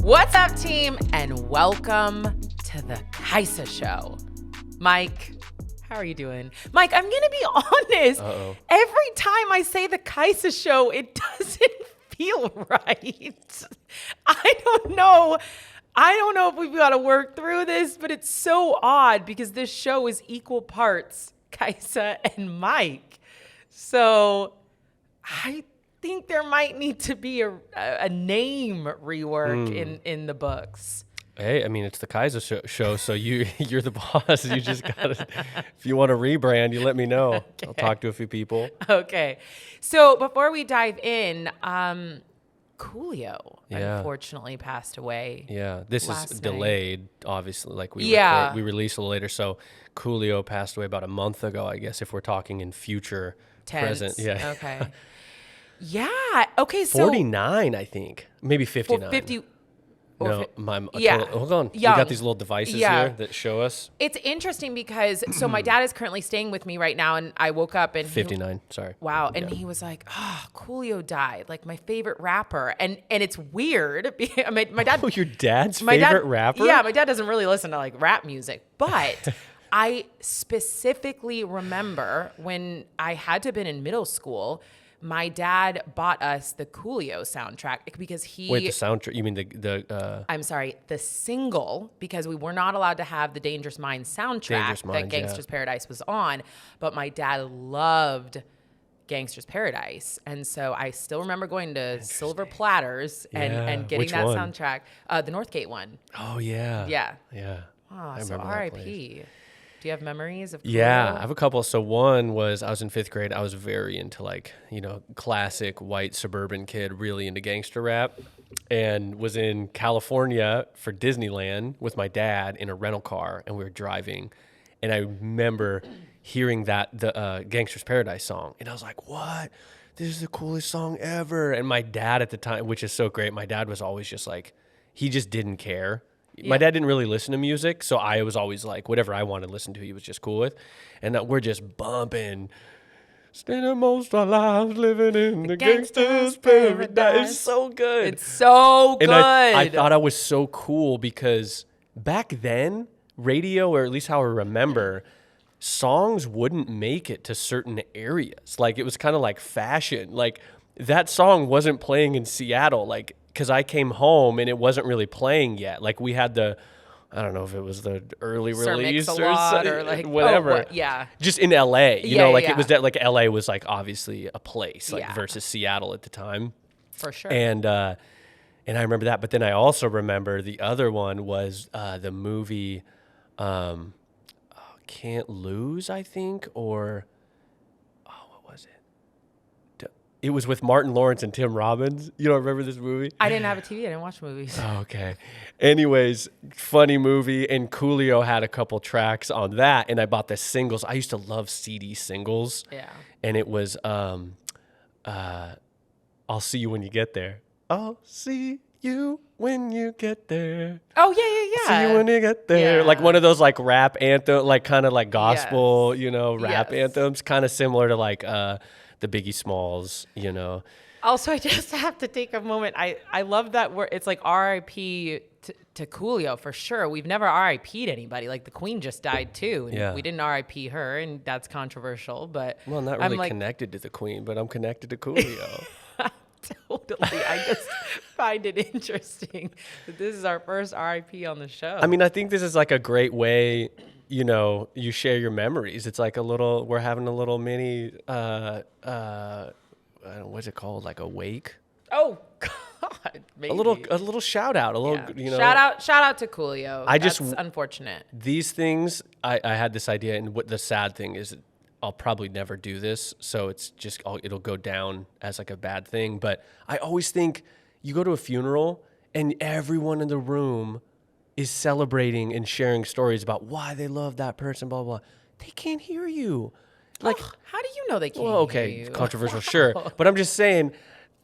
What's up, team, and welcome to the Kaisa Show. Mike, how are you doing? Mike, I'm going to be honest. Uh-oh. Every time I say the Kaisa Show, it doesn't feel right. I don't know if we've got to work through this, but it's so odd because this show is equal parts Kaisa and Mike. So I think there might need to be a name rework in the books. Hey, I mean, it's the Kaisa show, so you're the boss. You just gotta, if you want to rebrand, you let me know. Okay. I'll talk to a few people. Okay. So before we dive in, Coolio unfortunately passed away. Yeah, this is delayed, obviously. Like we released a little later. So Coolio passed away about a month ago, I guess, if we're talking in future, present. Yeah. Okay. Yeah. Okay. So 49, I think, maybe 59. 50. No, hold on. Young. We got these little devices here that show us. It's interesting because so my dad is currently staying with me right now, and I woke up and 59. Sorry. Wow, and he was like, "Oh, Coolio died, like my favorite rapper," and it's weird. My dad. Oh, your dad's favorite rapper? Yeah, my dad doesn't really listen to like rap music, but I specifically remember when I had to have been in middle school. My dad bought us the Coolio soundtrack because he... Wait, the soundtrack? You mean the I'm sorry, the single, because we were not allowed to have the Dangerous Minds soundtrack that Gangsta's Paradise was on, but my dad loved Gangsta's Paradise. And so I still remember going to Silver Platters and getting that soundtrack. The Northgate one. Oh, yeah. Yeah. Yeah. Oh, so R.I.P. Do you have memories of Coolio? Yeah, I have a couple. So one was I was in 5th grade. I was very into classic white suburban kid, really into gangster rap, and was in California for Disneyland with my dad in a rental car, and we were driving. And I remember hearing the Gangsta's Paradise song, and I was like, what? This is the coolest song ever. And my dad at the time, which is so great, my dad was always just like, he just didn't care. Yeah. My dad didn't really listen to music, so I was always like, whatever I wanted to listen to, he was just cool with. And we're just bumping, spending most of our lives living in the gangster's paradise. It's so good. It's so good. And I thought I was so cool because back then, radio, or at least how I remember, songs wouldn't make it to certain areas. Like, it was kind of like fashion. Like, that song wasn't playing in Seattle, like, because I came home and it wasn't really playing yet. Like, we had I don't know if it was the early release or like whatever. Just in LA, you know, like it was that, like LA was like obviously a place, like versus Seattle at the time. For sure. And I remember that, but then I also remember the other one was the movie Can't Lose, I think, or what was it? It was with Martin Lawrence and Tim Robbins. You don't remember this movie? I didn't have a TV. I didn't watch movies. Oh, okay. Anyways, funny movie. And Coolio had a couple tracks on that. And I bought the singles. I used to love CD singles. Yeah. And it was, I'll see you when you get there. I'll see you when you get there. Oh, yeah. See you when you get there. Yeah. Like one of those like rap anthem, like kind of like gospel, rap anthems. Kind of similar to like, the Biggie Smalls, Also, I just have to take a moment. I love that it's like R.I.P. to Coolio for sure. We've never R.I.P'd anybody. Like the Queen just died too. And we didn't R.I.P. her, and that's controversial. But well, not really connected to the Queen, but I'm connected to Coolio. Totally. I just find it interesting that this is our first R.I.P. on the show. I mean, I think this is like a great way. You share your memories. It's like we're having a little mini, what's it called? Like a wake? Oh, God. Maybe. A little shout out. Shout out to Coolio. That's unfortunate. These things, I had this idea, and what the sad thing is, I'll probably never do this. So it's just, it'll go down as like a bad thing. But I always think you go to a funeral and everyone in the room is celebrating and sharing stories about why they love that person, blah, blah, blah. They can't hear you. Like, how do you know they can't hear you? Controversial, sure. But I'm just saying,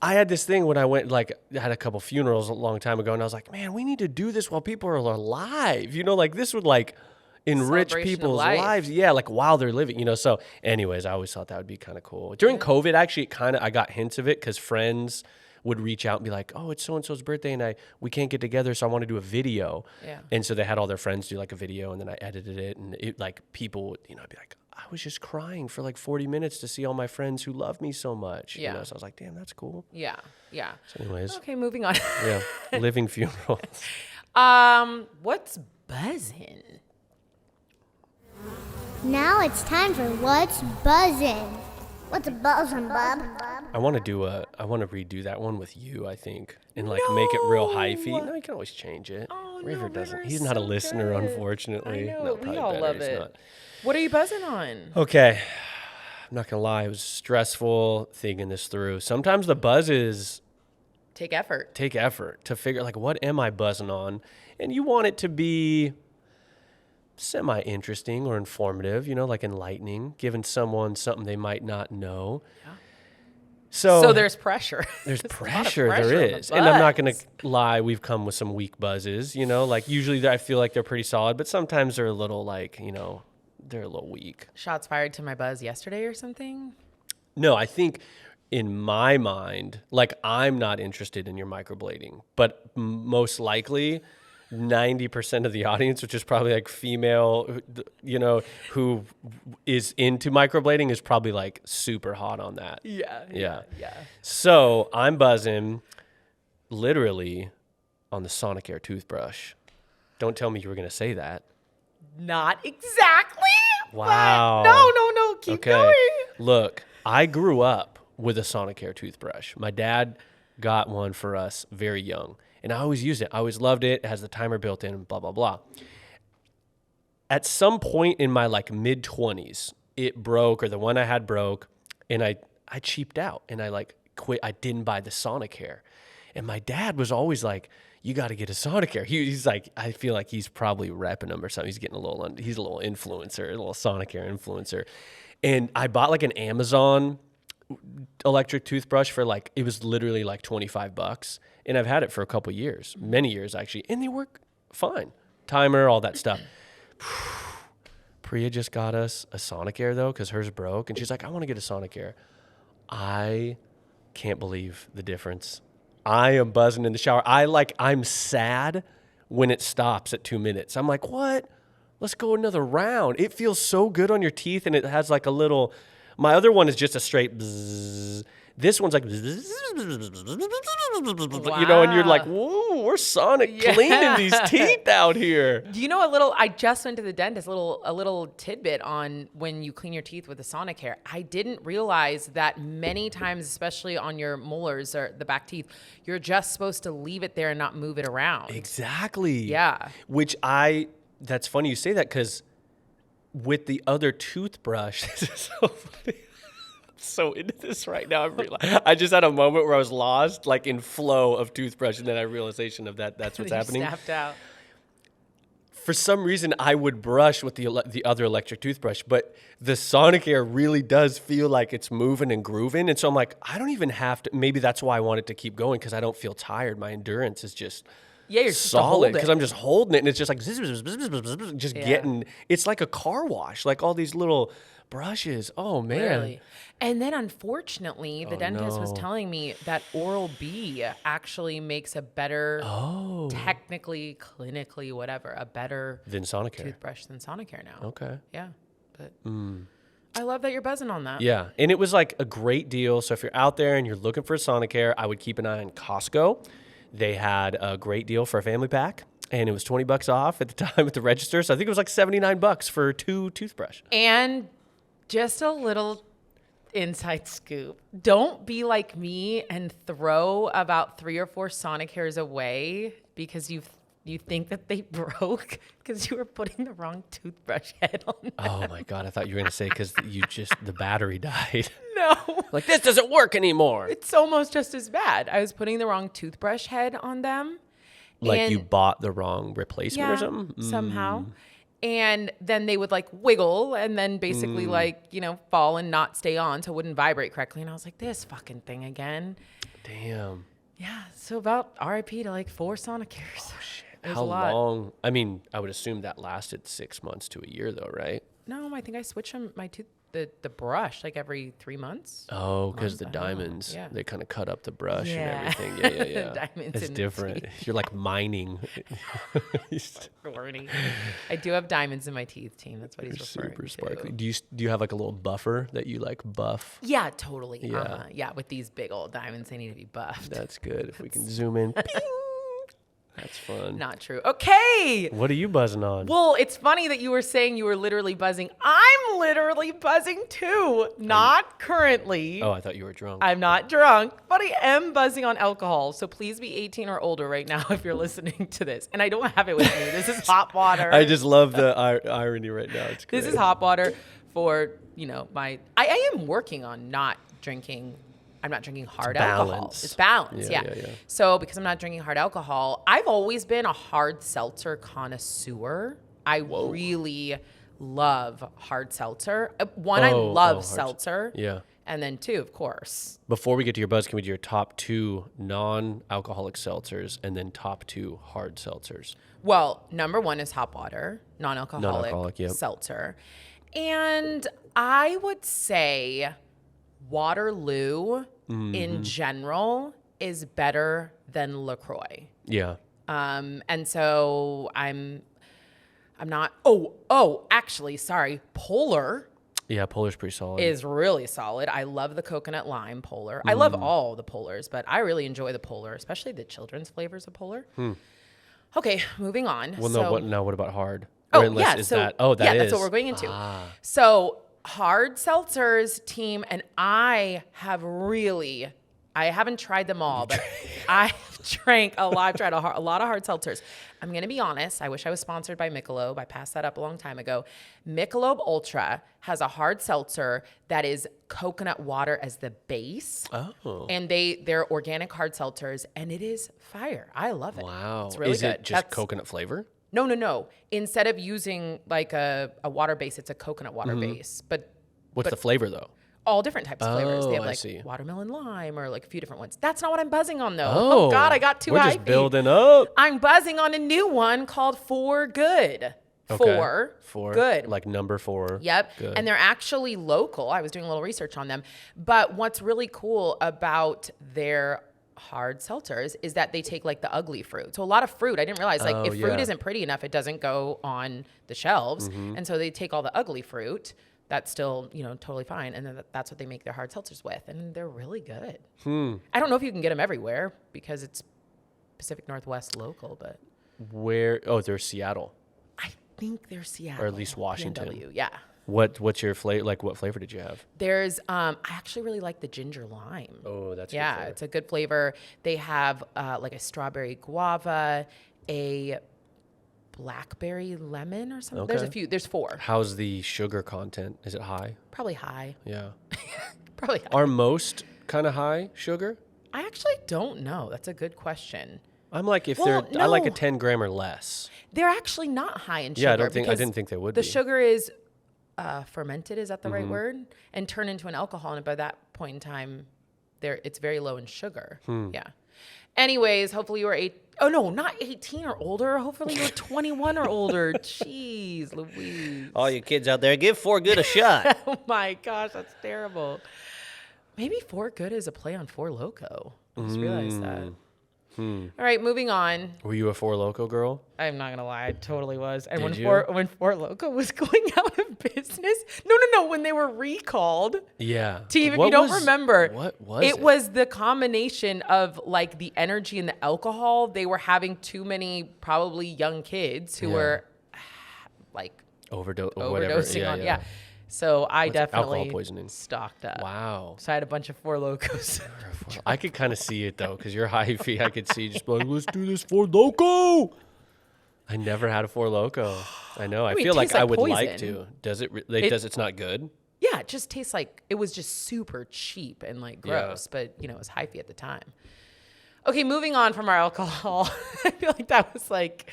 I had this thing when I went, I had a couple funerals a long time ago, and I was like, man, we need to do this while people are alive. This would, enrich people's lives. Yeah, while they're living, So anyways, I always thought that would be kind of cool. During COVID, actually, I got hints of it because friends would reach out and be like, oh, it's so-and-so's birthday and we can't get together, so I want to do a video. Yeah. And so they had all their friends do like a video, and then I edited it, and it like people would, I'd be like, I was just crying for like 40 minutes to see all my friends who love me so much. Yeah. So I was like, damn, that's cool. Yeah. Yeah. So anyways. Okay, moving on. Yeah. Living funerals. What's buzzin'? Now it's time for What's Buzzin'. What's a buzzin', bub? I want to redo that one with you, I think, and like make it real hyphy. No, you can always change it. Oh, River no, doesn't. River's He's not a so listener, good. unfortunately. I know, No, we probably all better love he's it. not. What are you buzzing on? Okay. I'm not going to lie. It was stressful thinking this through. Sometimes the buzzes Take effort. take effort to figure like, what am I buzzing on? And you want it to be semi-interesting or informative, like enlightening, giving someone something they might not know. Yeah. So there's pressure. There's There's a lot of pressure, pressure there on the is. And I'm not going buzz. to lie, we've come with some weak buzzes, like usually I feel like they're pretty solid, but sometimes they're a little like, they're a little weak. Shots fired to my buzz yesterday or something? No, I think in my mind, like I'm not interested in your microblading, but most likely 90% of the audience, which is probably like female, who is into microblading is probably like super hot on that. Yeah. So I'm buzzing literally on the Sonicare toothbrush. Don't tell me you were going to say that. Not exactly. Wow. But no. Keep going. Look, I grew up with a Sonicare toothbrush. My dad got one for us very young, and I always used it. I always loved it. It has the timer built in, blah, blah, blah. At some point in my like mid-20s, it broke, or the one I had broke, and I cheaped out, and I like quit. I didn't buy the Sonicare. And my dad was always like, you got to get a Sonicare. He's like, I feel like he's probably repping them or something. He's getting he's a little influencer, a little Sonicare influencer. And I bought like an Amazon electric toothbrush for like, it was literally like $25. And I've had it for a couple years, many years actually. And they work fine. Timer, all that stuff. Priya just got us a Sonicare though, because hers broke. And she's like, I want to get a Sonicare. I can't believe the difference. I am buzzing in the shower. I'm sad when it stops at 2 minutes. I'm like, what? Let's go another round. It feels so good on your teeth, and it has like a little. My other one is just a straight bzzz. This one's like, bzzz, and you're like, whoa, we're Sonic cleaning these teeth out here. Do you know I just went to the dentist, a little tidbit on when you clean your teeth with a Sonicare. I didn't realize that many times, especially on your molars or the back teeth, you're just supposed to leave it there and not move it around. Exactly. Yeah. That's funny you say that, because with the other toothbrush, this is so funny. So into this right now. I just had a moment where I was lost, like in flow of toothbrush, and then I realization of that's what's happening. Snapped out. For some reason, I would brush with the other electric toothbrush, but the Sonicare really does feel like it's moving and grooving, and so I'm like, I don't even have to. Maybe that's why I want it to keep going, because I don't feel tired. My endurance is just you're solid, because I'm just holding it, and it's just like getting. It's like a car wash, like all these little brushes. Oh man. Really? And then unfortunately, the dentist was telling me that Oral-B actually makes a better, technically, clinically, whatever, a better Than Sonicare. toothbrush than Sonicare now. Okay. Yeah. But I love that you're buzzing on that. Yeah. And it was like a great deal. So if you're out there and you're looking for a Sonicare, I would keep an eye on Costco. They had a great deal for a family pack, and it was $20 off at the time at the register. So I think it was like $79 for 2 toothbrush. And just a little inside scoop. Don't be like me and throw about 3 or 4 Sonicares away because you think that they broke because you were putting the wrong toothbrush head on them. Oh my God. I thought you were going to say because the battery died. No. Like, this doesn't work anymore. It's almost just as bad. I was putting the wrong toothbrush head on them. Like you bought the wrong replacement or something? Somehow. And then they would like wiggle and then basically fall and not stay on, so it wouldn't vibrate correctly. And I was like, this fucking thing again. Damn. Yeah. So about RIP to like 4 Sonicares. Oh, shit. How long? I mean, I would assume that lasted 6 months to a year though, right? No, I think I switched my the brush like every 3 months. Oh, because the I don't know. diamonds, Yeah. they kind of cut up the brush Yeah. and everything. Yeah. Diamonds It's in the different. You're like mining. Corny. I do have diamonds in my teeth, team. That's what he's You're referring super to. sparkly. Do you have like a little buffer that you like buff? Yeah, totally. Yeah. Yeah, with these big old diamonds, they need to be buffed. That's good. If we can zoom in. Ping! That's fun. Not true. Okay. What are you buzzing on? Well, it's funny that you were saying you were literally buzzing. I'm literally buzzing too. Not currently. Oh, I thought you were drunk. I'm not drunk, but I am buzzing on alcohol. So please be 18 or older right now if you're listening to this. And I don't have it with me. This is hot water. I just love the irony right now. It's great. This is hot water for, I am working on not drinking. I'm not drinking hard alcohol. It's balance. Yeah. So because I'm not drinking hard alcohol, I've always been a hard seltzer connoisseur. I really love hard seltzer. One, I love seltzer. Yeah. And then two, of course. Before we get to your buzz, can we do your top 2 non-alcoholic seltzers and then top 2 hard seltzers? Well, number 1 is hot water, non-alcoholic yep. seltzer. And I would say Waterloo in general is better than LaCroix. Yeah. And so I'm not, actually, sorry, Polar Yeah, Polar's pretty solid. is really solid. I love the coconut lime Polar. I love all the Polars, but I really enjoy the Polar, especially the children's flavors of Polar. Okay, moving on. Well, no, what about hard? Oh, Or unless- yeah. is So, that, oh, that yeah, is. that's what we're going into. So hard seltzers, team, and I haven't tried them all, but I've tried a lot of hard seltzers. I'm going to be honest. I wish I was sponsored by Michelob. I passed that up a long time ago. Michelob Ultra has a hard seltzer that is coconut water as the base. Oh. And they're organic hard seltzers, and it is fire. I love it. Wow. It's really is good. it just coconut flavor? No. Instead of using like a water base, it's a coconut water base. But What's the flavor, though? all different types of flavors. They have I like see. watermelon lime or like a few different ones. That's not what I'm buzzing on though. Oh, Oh God, I got too We're hypey. just building up. I'm buzzing on a new one called For Good. Okay. For Good. Like number 4. Yep. Good. And they're actually local. I was doing a little research on them. But what's really cool about their hard seltzers is that they take like the ugly fruit. So a lot of fruit. I didn't realize like if fruit isn't pretty enough, it doesn't go on the shelves. And so they take all the ugly fruit. That's still, totally fine. And then that's what they make their hard seltzers with. And they're really good. I don't know if you can get them everywhere because it's Pacific Northwest local, but Where? Oh, they're Seattle. I think they're Seattle. Or at least Washington. PNW, yeah. What's your flavor? Like, what flavor did you have? There's, I actually really like the ginger lime. Oh, that's a good yeah, flavor. it's a good flavor. They have like a strawberry guava, a blackberry lemon or something. There's a Okay. few. There's 4. How's the sugar content? Is it high? Probably high. Yeah. Probably high. Are most kind of high sugar? I actually don't know. That's a good question. I'm like, if Well, they're, I like a no. 10 gram or less. They're actually not high in sugar. Yeah, I because didn't think they would the be. sugar is fermented. Is that the right word? And turn into an alcohol. And by that point in time, it's very low in sugar. Yeah. Anyways, hopefully you were not 18 or older. Hopefully you were 21 or older. Jeez, Louise. All you kids out there, give For Good a shot. Oh my gosh, that's terrible. Maybe For Good is a play on Four Loko. I just realized that. All right, moving on. Were you a Four Loko girl? I'm not gonna lie, I totally was. And Did you? when Four Loko was going out of business, no, when they were recalled. Yeah. Team, if What you don't was- remember, what was it? Was the combination of like the energy and the alcohol. They were having too many probably young kids who were like overdosing on. Yeah. So I definitely alcohol poisoning? stocked up. Wow. So I had a bunch of Four Locos. I could kind of see it though, because you're hyphy. I could see you just like, let's do this Four Loko. I never had a Four Loko. I know. I mean, it feel like tastes I like would like poison. to. Does it? It's not good. Yeah, it just tastes like it was just super cheap and like gross, but it was hyphy at the time. Okay, moving on from our alcohol. I feel like that was like,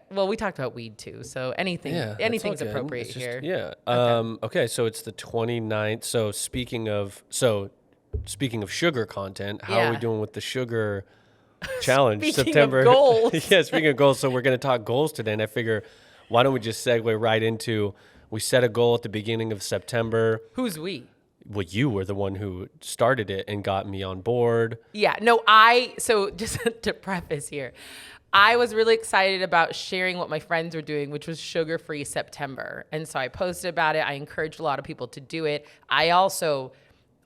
well, we talked about weed too, so anything's all good. appropriate It's just- here. Yeah. Okay. So it's the 29th. So speaking of sugar content, how are we Yeah. doing with the sugar challenge? Speaking of September goals. Yeah. Speaking of goals, so we're going to talk goals today, and I figure, why don't we just segue right into We set a goal at the beginning of September. Who's we? Well, you were the one who started it and got me on board. Yeah, no, so just to preface here, I was really excited about sharing what my friends were doing, which was sugar-free September. And so I posted about it. I encouraged a lot of people to do it. I also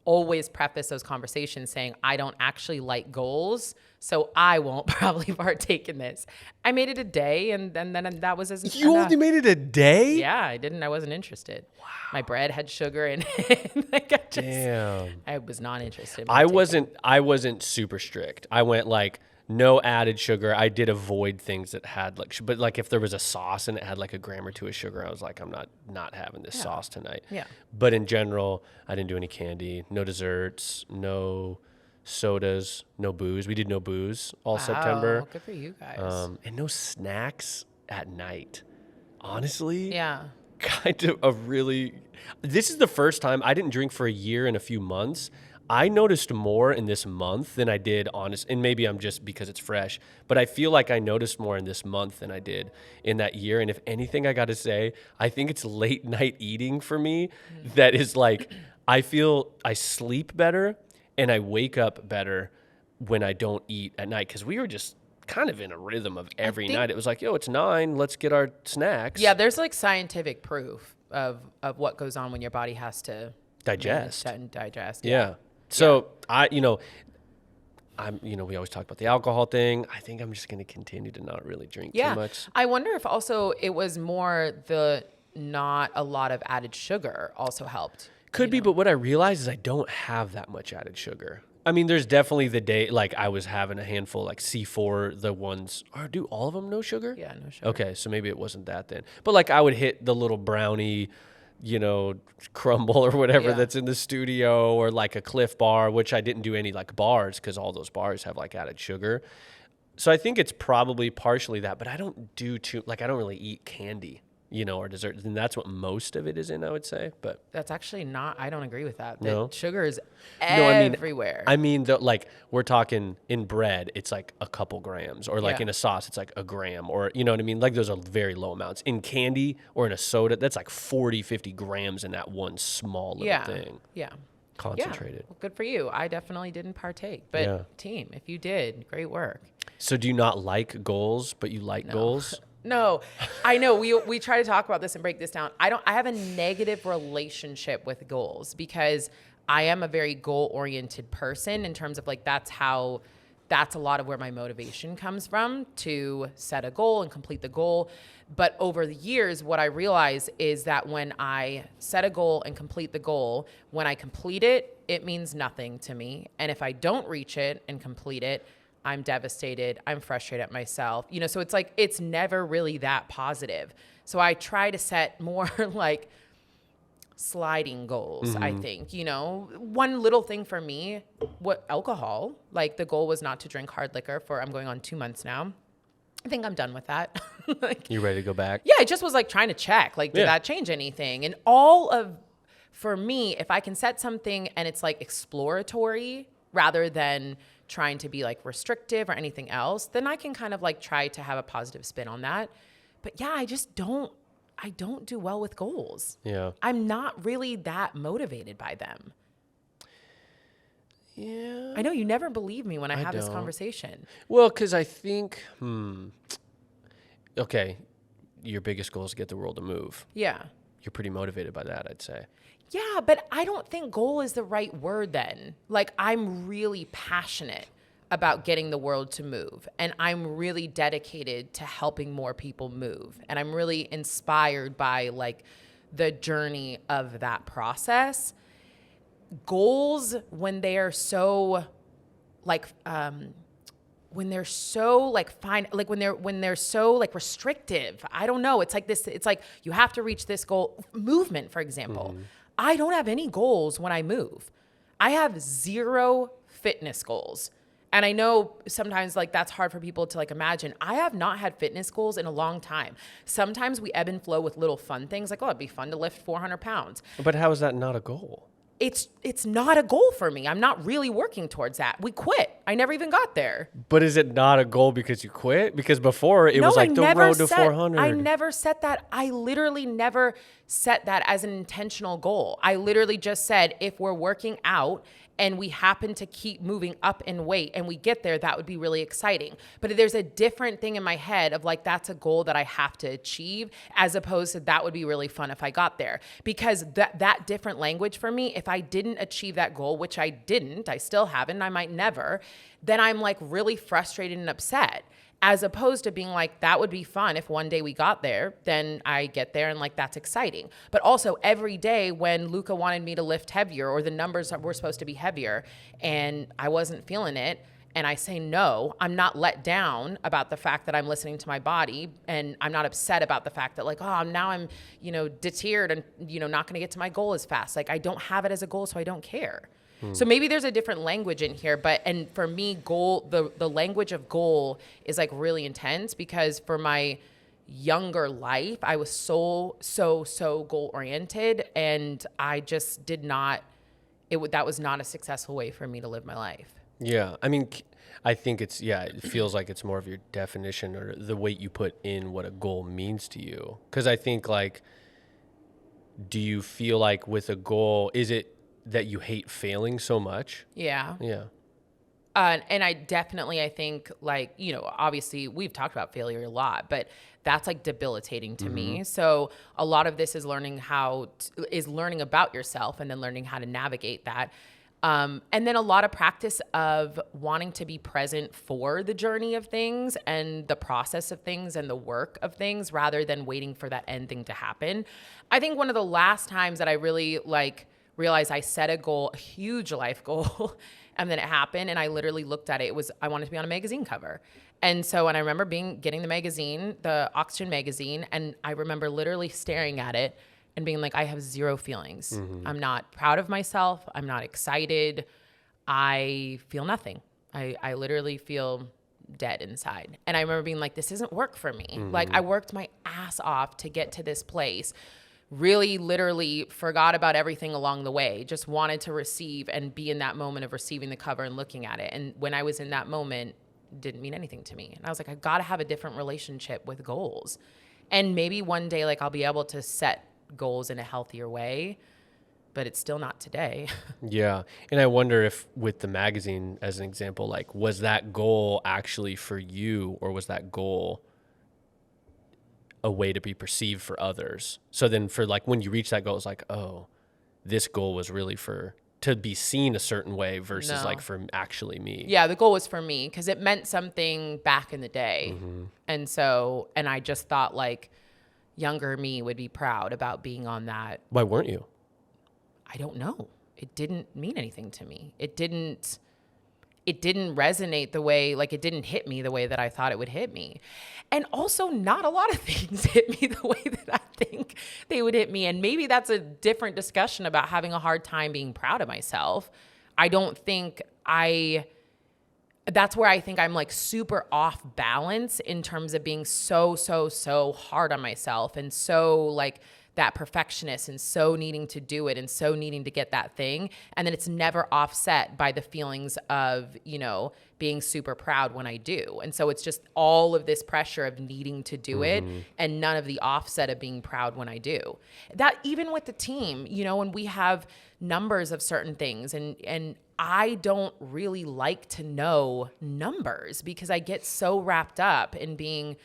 always preface those conversations saying I don't actually like goals, so I won't probably partake in this. I made it a day, and then that was as You enough. only made it a day? Yeah, I wasn't interested. Wow. My bread had sugar in it. Like Damn. I was not interested. I wasn't super strict. I went like no added sugar. I did avoid things that had like, but like if there was a sauce and it had like a gram or two of sugar, I was like, I'm not having this sauce tonight. Yeah. But in general, I didn't do any candy, no desserts, no sodas, no booze. We did no booze all September. Good for you guys. And no snacks at night. Honestly, Yeah. kind of a really, this is the first time I didn't drink for a year and a few months. I noticed more in this month than I did and maybe I'm just because it's fresh, but I feel like I noticed more in this month than I did in that year. And if anything, I got to say, I think it's late night eating for me that is like, I feel I sleep better and I wake up better when I don't eat at night. Cause we were just kind of in a rhythm of every night. It was like, yo, it's 9, let's get our snacks. Yeah, there's like scientific proof of what goes on when your body has to Digest. digest. Yeah. So we always talk about the alcohol thing. I think I'm just going to continue to not really drink too much. I wonder if also it was more the not a lot of added sugar also helped. Could be, but what I realized is I don't have that much added sugar. I mean, there's definitely the day, like I was having a handful, like C4, the ones, or do all of them no sugar? Yeah, no sugar. Okay, so maybe it wasn't that then. But like I would hit the little brownie, crumble or whatever that's in the studio, or like a Cliff Bar, which I didn't do any like bars because all those bars have like added sugar. So I think it's probably partially that, but I don't do I don't really eat candy, or dessert. And that's what most of it is in, I would say. But That's actually not, I don't agree with that. No? Sugar is No, everywhere. I mean, like we're talking in bread, it's like a couple grams, or like in a sauce, it's like a gram, or you know what I mean? Like those are very low amounts. In candy or in a soda, that's like 40, 50 grams in that one small little thing. Yeah. Concentrated. Yeah. Well, good for you. I definitely didn't partake, but team, if you did, great work. So do you not like goals, but you like goals? No, I know we try to talk about this and break this down. I have a negative relationship with goals because I am a very goal-oriented person in terms of like that's a lot of where my motivation comes from, to set a goal and complete the goal. But over the years, what I realize is that when I set a goal and complete the goal, when I complete it, it means nothing to me. And if I don't reach it and complete it, I'm devastated. I'm frustrated at myself. So it's like, it's never really that positive. So I try to set more like sliding goals, I think. One little thing for me, alcohol, like the goal was not to drink hard liquor I'm going on 2 months now. I think I'm done with that. You ready to go back? Yeah, I just was like trying to check, like, did that change anything? And for me, if I can set something and it's like exploratory rather than trying to be like restrictive or anything else, then I can kind of like try to have a positive spin on that. But yeah, I don't do well with goals. Yeah. I'm not really that motivated by them. Yeah. I know you never believe me when I have this don't. conversation. Well, because I think, okay, your biggest goal is to get the world to move. Yeah. You're pretty motivated by that, I'd say. Yeah, but I don't think goal is the right word then. Like, I'm really passionate about getting the world to move, and I'm really dedicated to helping more people move. And I'm really inspired by like the journey of that process. Goals, when they are so like when they're so like fine, like when they're so like restrictive, I don't know. It's like this, it's like you have to reach this goal. Movement, for example. I don't have any goals when I move. I have 0 fitness goals. And I know sometimes like that's hard for people to like imagine. I have not had fitness goals in a long time. Sometimes we ebb and flow with little fun things like, oh, it'd be fun to lift 400 pounds. But how is that not a goal? it's not a goal for me. I'm not really working towards that. We quit. I never even got there. But is it not a goal because you quit? Because before it was like the road to 400. I never set that. I literally never set that as an intentional goal. I literally just said, if we're working out and we happen to keep moving up in weight and we get there, that would be really exciting. But there's a different thing in my head of like, that's a goal that I have to achieve, as opposed to that would be really fun if I got there. Because that different language for me, if I didn't achieve that goal, which I didn't, I still haven't, I might never, then I'm like really frustrated and upset. As opposed to being like, that would be fun if one day we got there, then I get there and like, that's exciting. But also every day when Luca wanted me to lift heavier or the numbers were supposed to be heavier and I wasn't feeling it and I say no, I'm not let down about the fact that I'm listening to my body, and I'm not upset about the fact that like, oh, now I'm, deterred and, not going to get to my goal as fast. Like I don't have it as a goal, so I don't care. So maybe there's a different language in here, and for me, the language of goal is like really intense, because for my younger life, I was so goal oriented, and I just did not, that was not a successful way for me to live my life. Yeah. I mean, I think it feels like it's more of your definition or the weight you put in what a goal means to you. Because I think like, do you feel like with a goal, is it that you hate failing so much? Yeah. Yeah. And I think like, obviously we've talked about failure a lot, but that's like debilitating to me. So a lot of this is learning learning about yourself and then learning how to navigate that. And then a lot of practice of wanting to be present for the journey of things and the process of things and the work of things, rather than waiting for that end thing to happen. I think one of the last times that I really realized I set a goal, a huge life goal, and then it happened, and I literally looked at it. I wanted to be on a magazine cover. And so, and I remember getting the magazine, the Oxygen magazine, and I remember literally staring at it and being like, I have zero feelings. I'm not proud of myself. I'm not excited. I feel nothing. I literally feel dead inside. And I remember being like, this isn't work for me. Like I worked my ass off to get to this place. Really literally forgot about everything along the way, just wanted to receive and be in that moment of receiving the cover and looking at it. And when I was in that moment, it didn't mean anything to me. And I was like, I got to have a different relationship with goals. And maybe one day, like I'll be able to set goals in a healthier way, but it's still not today. Yeah. And I wonder if with the magazine as an example, like was that goal actually for you, or was that goal a way to be perceived for others? So then for like when you reach that goal, it's like, oh, this goal was really to be seen a certain way versus like for actually me. Yeah, the goal was for me because it meant something back in the day. And I just thought like younger me would be proud about being on that. Why weren't you? I don't know. It didn't mean anything to me. It didn't resonate the way, like it didn't hit me the way that I thought it would hit me. And also not a lot of things hit me the way that I think they would hit me. And maybe that's a different discussion about having a hard time being proud of myself. I don't think that's where I think I'm like super off balance in terms of being so hard on myself and so like that perfectionist and so needing to do it and so needing to get that thing. And then it's never offset by the feelings of, being super proud when I do. And so it's just all of this pressure of needing to do it and none of the offset of being proud when I do. That even with the team, when we have numbers of certain things and I don't really like to know numbers because I get so wrapped up in being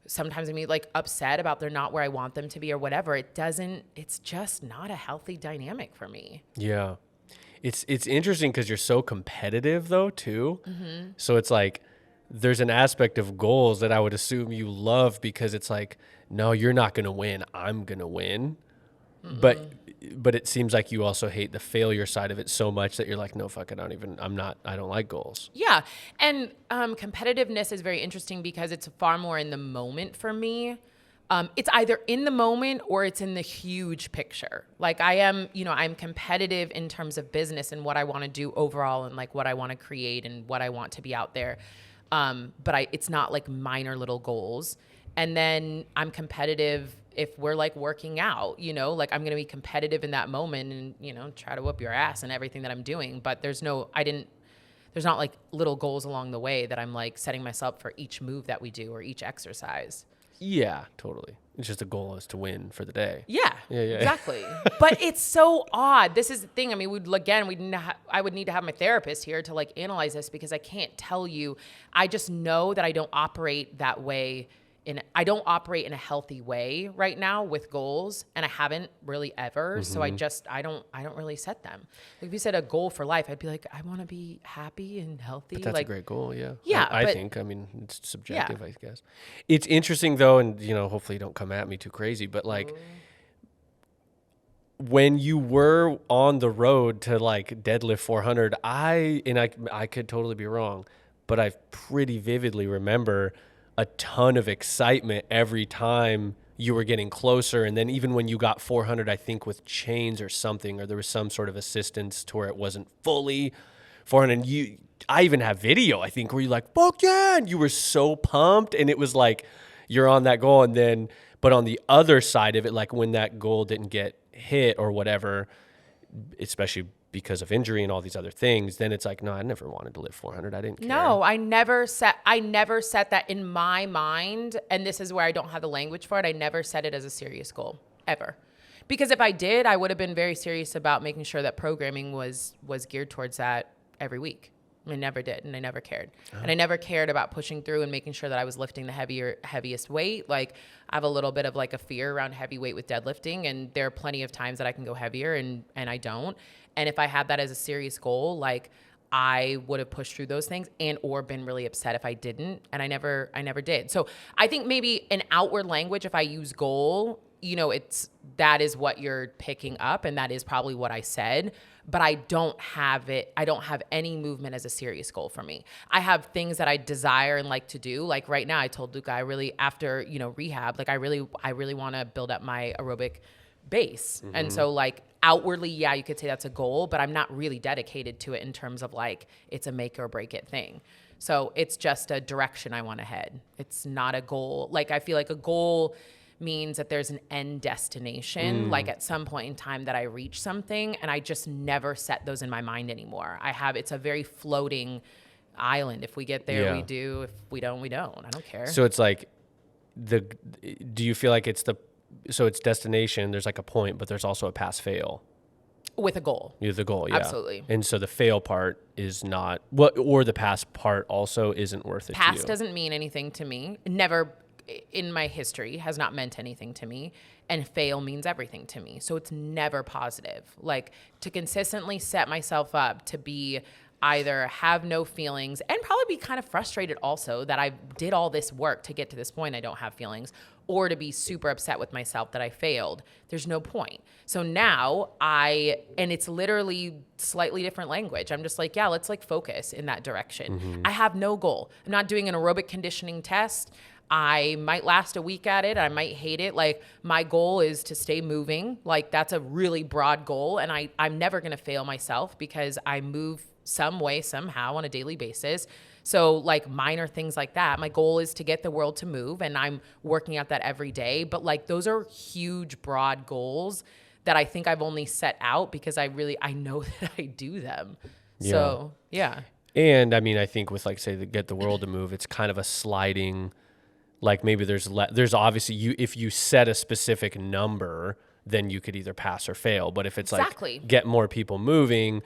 sometimes I'm like upset about they're not where I want them to be or whatever. It's just not a healthy dynamic for me. Yeah. It's interesting because you're so competitive though too. So it's like, there's an aspect of goals that I would assume you love because it's like, no, you're not going to win. I'm going to win. But it seems like you also hate the failure side of it so much that you're like, no, fuck it. I don't like goals. Yeah. And competitiveness is very interesting because it's far more in the moment for me. It's either in the moment or it's in the huge picture. Like I'm competitive in terms of business and what I want to do overall and like what I want to create and what I want to be out there. But it's not like minor little goals. And then I'm competitive if we're like working out, you know, like I'm going to be competitive in that moment and, you know, try to whoop your ass in everything that I'm doing. But there's not like little goals along the way that I'm like setting myself up for each move that we do or each exercise. Yeah, totally. It's just the goal is to win for the day. Yeah, exactly. But it's so odd. This is the thing. I mean, I would need to have my therapist here to like analyze this because I can't tell you. I just know that I don't operate that way. I don't operate in a healthy way right now with goals, and I haven't really ever. So I don't really set them. Like if you said a goal for life, I'd be like, I want to be happy and healthy. But that's like, a great goal, yeah. Yeah, I think. I mean, it's subjective, I guess. It's interesting though, and you know, hopefully you don't come at me too crazy, but like when you were on the road to like deadlift 400, I could totally be wrong, but I pretty vividly remember a ton of excitement every time you were getting closer. And then even when you got 400, I think with chains or something, or there was some sort of assistance to where it wasn't fully 400. I even have video, I think, where you're like, fuck yeah. And you were so pumped. And it was like, you're on that goal. And then, but on the other side of it, like when that goal didn't get hit or whatever, especially because of injury and all these other things, then it's like, no, I never wanted to live 400. I didn't care. No, I never set that in my mind. And this is where I don't have the language for it. I never set it as a serious goal ever. Because if I did, I would have been very serious about making sure that programming was geared towards that every week. I never did, and I never cared. Oh. And I never cared about pushing through and making sure that I was lifting the heaviest weight. Like I have a little bit of like a fear around heavy weight with deadlifting, and there are plenty of times that I can go heavier and I don't. And if I had that as a serious goal, like I would have pushed through those things and or been really upset if I didn't. And I never did. So I think maybe in outward language, if I use goal, you know, that is what you're picking up. And that is probably what I said, but I don't have it. I don't have any movement as a serious goal for me. I have things that I desire and like to do. Like right now I told Luca, I really, after, you know, rehab, like I really want to build up my aerobic base. Mm-hmm. And so like outwardly, yeah, you could say that's a goal, but I'm not really dedicated to it in terms of like, it's a make or break it thing. So it's just a direction I want to head. It's not a goal. Like I feel like a goal means that there's an end destination, like at some point in time that I reach something, and I just never set those in my mind anymore. It's a very floating island. If we get there, we do. If we don't, we don't. I don't care. So it's like do you feel like it's destination, there's like a point, but there's also a pass fail. With a goal. Yeah, the goal, yeah. Absolutely. And so the fail part is not, or the pass part also isn't worth it to you. Pass doesn't mean anything to me. Never in my history has not meant anything to me, and fail means everything to me. So it's never positive. Like to consistently set myself up to be either have no feelings and probably be kind of frustrated also that I did all this work to get to this point, I don't have feelings, or to be super upset with myself that I failed. There's no point. So now and it's literally slightly different language. I'm just like, yeah, let's like focus in that direction. Mm-hmm. I have no goal. I'm not doing an aerobic conditioning test. I might last a week at it. I might hate it. Like my goal is to stay moving. Like that's a really broad goal. And I'm never going to fail myself because I move some way, somehow on a daily basis. So like minor things like that. My goal is to get the world to move, and I'm working at that every day. But like those are huge, broad goals that I think I've only set out because I know that I do them. Yeah. So yeah. And I mean, I think with like say the get the world to move, it's kind of a sliding. Like maybe there's obviously if you set a specific number, then you could either pass or fail. But if it's like get more people moving,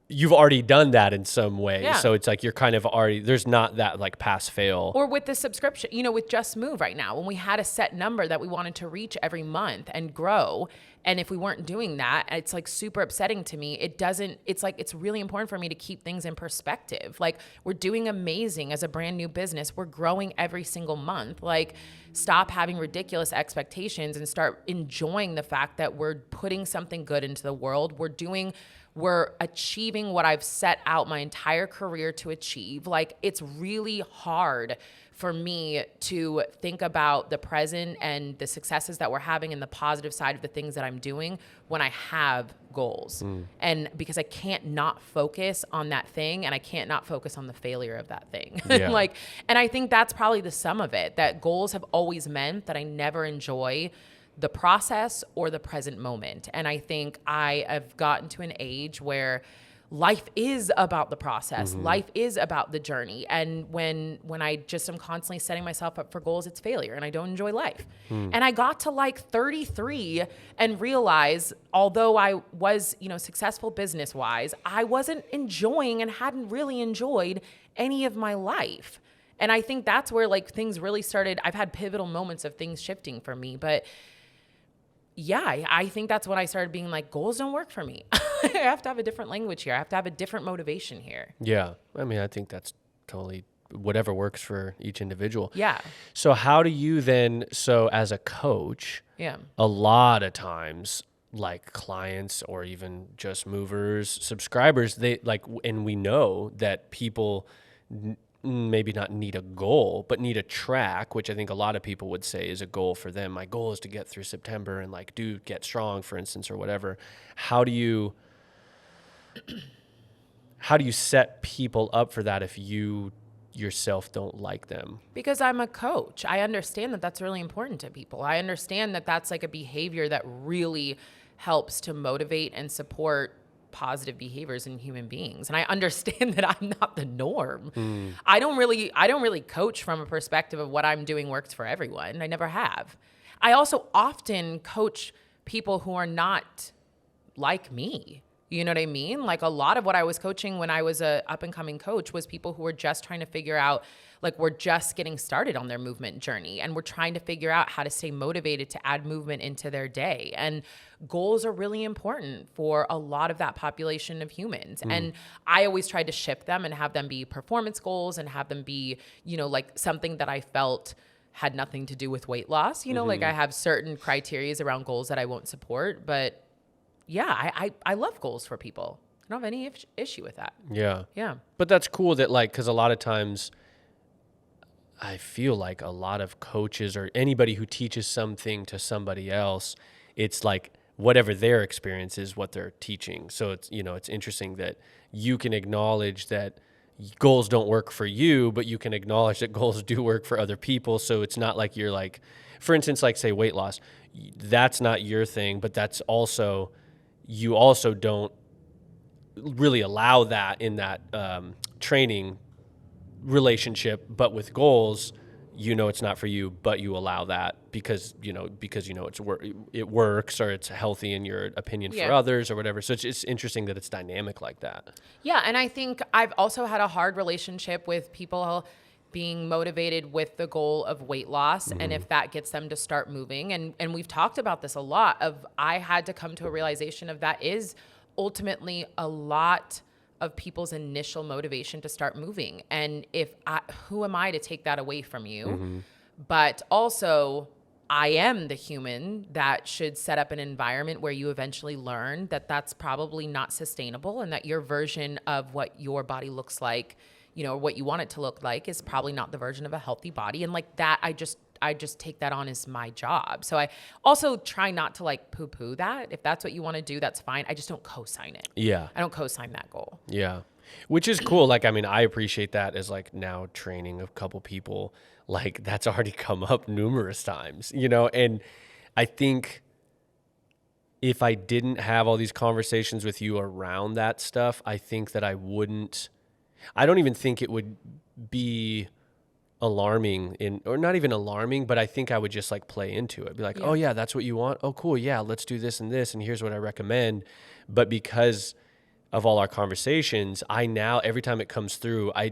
you've already done that in some way. Yeah. So it's like you're kind of already, there's not that like pass fail. Or with the subscription, you know, with Just Move right now, when we had a set number that we wanted to reach every month and grow. And if we weren't doing that, it's like super upsetting to me. It's really important for me to keep things in perspective. Like we're doing amazing as a brand new business. We're growing every single month. Like stop having ridiculous expectations and start enjoying the fact that we're putting something good into the world. We're achieving what I've set out my entire career to achieve. Like it's really hard for me to think about the present and the successes that we're having and the positive side of the things that I'm doing when I have goals. And because I can't not focus on that thing, and I can't not focus on the failure of that thing. Yeah. And I think that's probably the sum of it, that goals have always meant that I never enjoy the process or the present moment. And I think I have gotten to an age where life is about the process. Life is about the journey. And when I just am constantly setting myself up for goals, it's failure and I don't enjoy life. And I got to like 33 and realize, although I was, successful business wise, I wasn't enjoying and hadn't really enjoyed any of my life. And I think that's where like things really started. I've had pivotal moments of things shifting for me, but yeah, I think that's when I started being like, goals don't work for me. I have to have a different language here. I have to have a different motivation here. Yeah. I mean, I think that's totally whatever works for each individual. Yeah. So how do you then, as a coach, Yeah. a lot of times, like clients or even just movers, subscribers, they like, and we know that people maybe not need a goal, but need a track, which I think a lot of people would say is a goal for them. My goal is to get through September and like get strong, for instance, or whatever. How do you set people up for that if you yourself don't like them? Because I'm a coach. I understand that that's really important to people. I understand that that's like a behavior that really helps to motivate and support positive behaviors in human beings. And I understand that I'm not the norm. I don't really coach from a perspective of what I'm doing works for everyone. I never have. I also often coach people who are not like me. You know what I mean? Like a lot of what I was coaching when I was a up and coming coach was people who were just trying to figure out, like we're just getting started on their movement journey and we're trying to figure out how to stay motivated to add movement into their day. And goals are really important for a lot of that population of humans. And I always tried to shift them and have them be performance goals and have them be, like something that I felt had nothing to do with weight loss. Like I have certain criterias around goals that I won't support, but yeah, I love goals for people. I don't have any issue with that. Yeah. Yeah. But that's cool that because a lot of times I feel like a lot of coaches or anybody who teaches something to somebody else, it's like whatever their experience is, what they're teaching. So it's, it's interesting that you can acknowledge that goals don't work for you, but you can acknowledge that goals do work for other people. So it's not like you're like, for instance, like say weight loss, that's not your thing, but that's also, you also don't really allow that in that training relationship, but with goals, it's not for you, but you allow that because it works or it's healthy in your opinion for others or whatever. So it's interesting that it's dynamic like that. Yeah, and I think I've also had a hard relationship with people being motivated with the goal of weight loss and if that gets them to start moving. And we've talked about this a lot I had to come to a realization of that is ultimately a lot of people's initial motivation to start moving. And who am I to take that away from you? But also I am the human that should set up an environment where you eventually learn that that's probably not sustainable and that your version of what your body looks like, or what you want it to look like is probably not the version of a healthy body. And like that, I just take that on as my job. So I also try not to like poo-poo that. If that's what you want to do, that's fine. I just don't co-sign it. Yeah. I don't co-sign that goal. Yeah. Which is cool. Like, I mean, I appreciate that as like now training a couple people, like that's already come up numerous times, and I think if I didn't have all these conversations with you around that stuff, I think that I don't even think it would be alarming or not even alarming, but I think I would just like play into it. Be like, oh yeah, that's what you want. Oh, cool. Yeah. Let's do this and this. And here's what I recommend. But because of all our conversations, I now, every time it comes through, I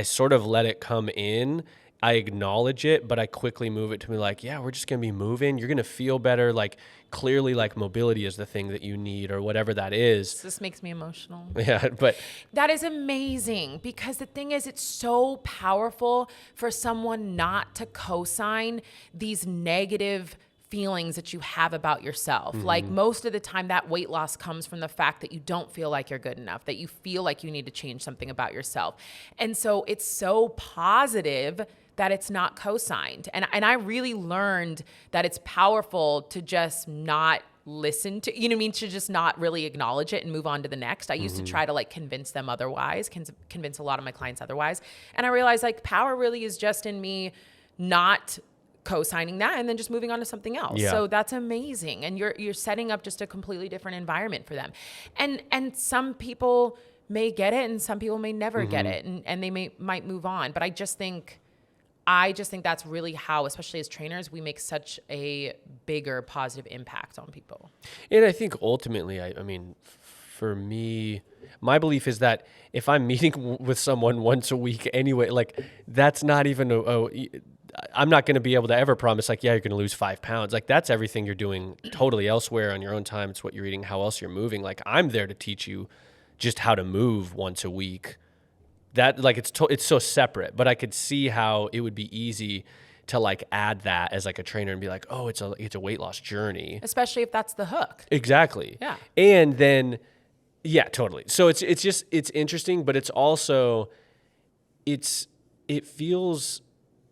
sort of let it come in. I acknowledge it, but I quickly move it to be like, yeah, we're just going to be moving. You're going to feel better. Like clearly like mobility is the thing that you need or whatever that is. This makes me emotional. Yeah, but that is amazing because the thing is, it's so powerful for someone not to co-sign these negative feelings that you have about yourself. Like most of the time that weight loss comes from the fact that you don't feel like you're good enough, that you feel like you need to change something about yourself. And so it's so positive that it's not co-signed. And I really learned that it's powerful to just not listen to, you know what I mean? To just not really acknowledge it and move on to the next. I used to try to like convince them otherwise, convince a lot of my clients otherwise. And I realized like power really is just in me not co-signing that and then just moving on to something else. Yeah. So that's amazing. And you're setting up just a completely different environment for them. And some people may get it and some people may never get it and they might move on. But I just think that's really how, especially as trainers, we make such a bigger positive impact on people. And I think ultimately, I mean, for me, my belief is that if I'm meeting with someone once a week anyway, like that's not even, I'm not going to be able to ever promise like, yeah, you're going to lose 5 pounds. Like that's everything you're doing totally elsewhere on your own time. It's what you're eating, how else you're moving. Like I'm there to teach you just how to move once a week. That like it's so separate, but I could see how it would be easy to like add that as like a trainer and be like, oh, it's a weight loss journey, Especially if that's the hook. Exactly. Yeah. And then, yeah, totally. So it's interesting, but it's also it feels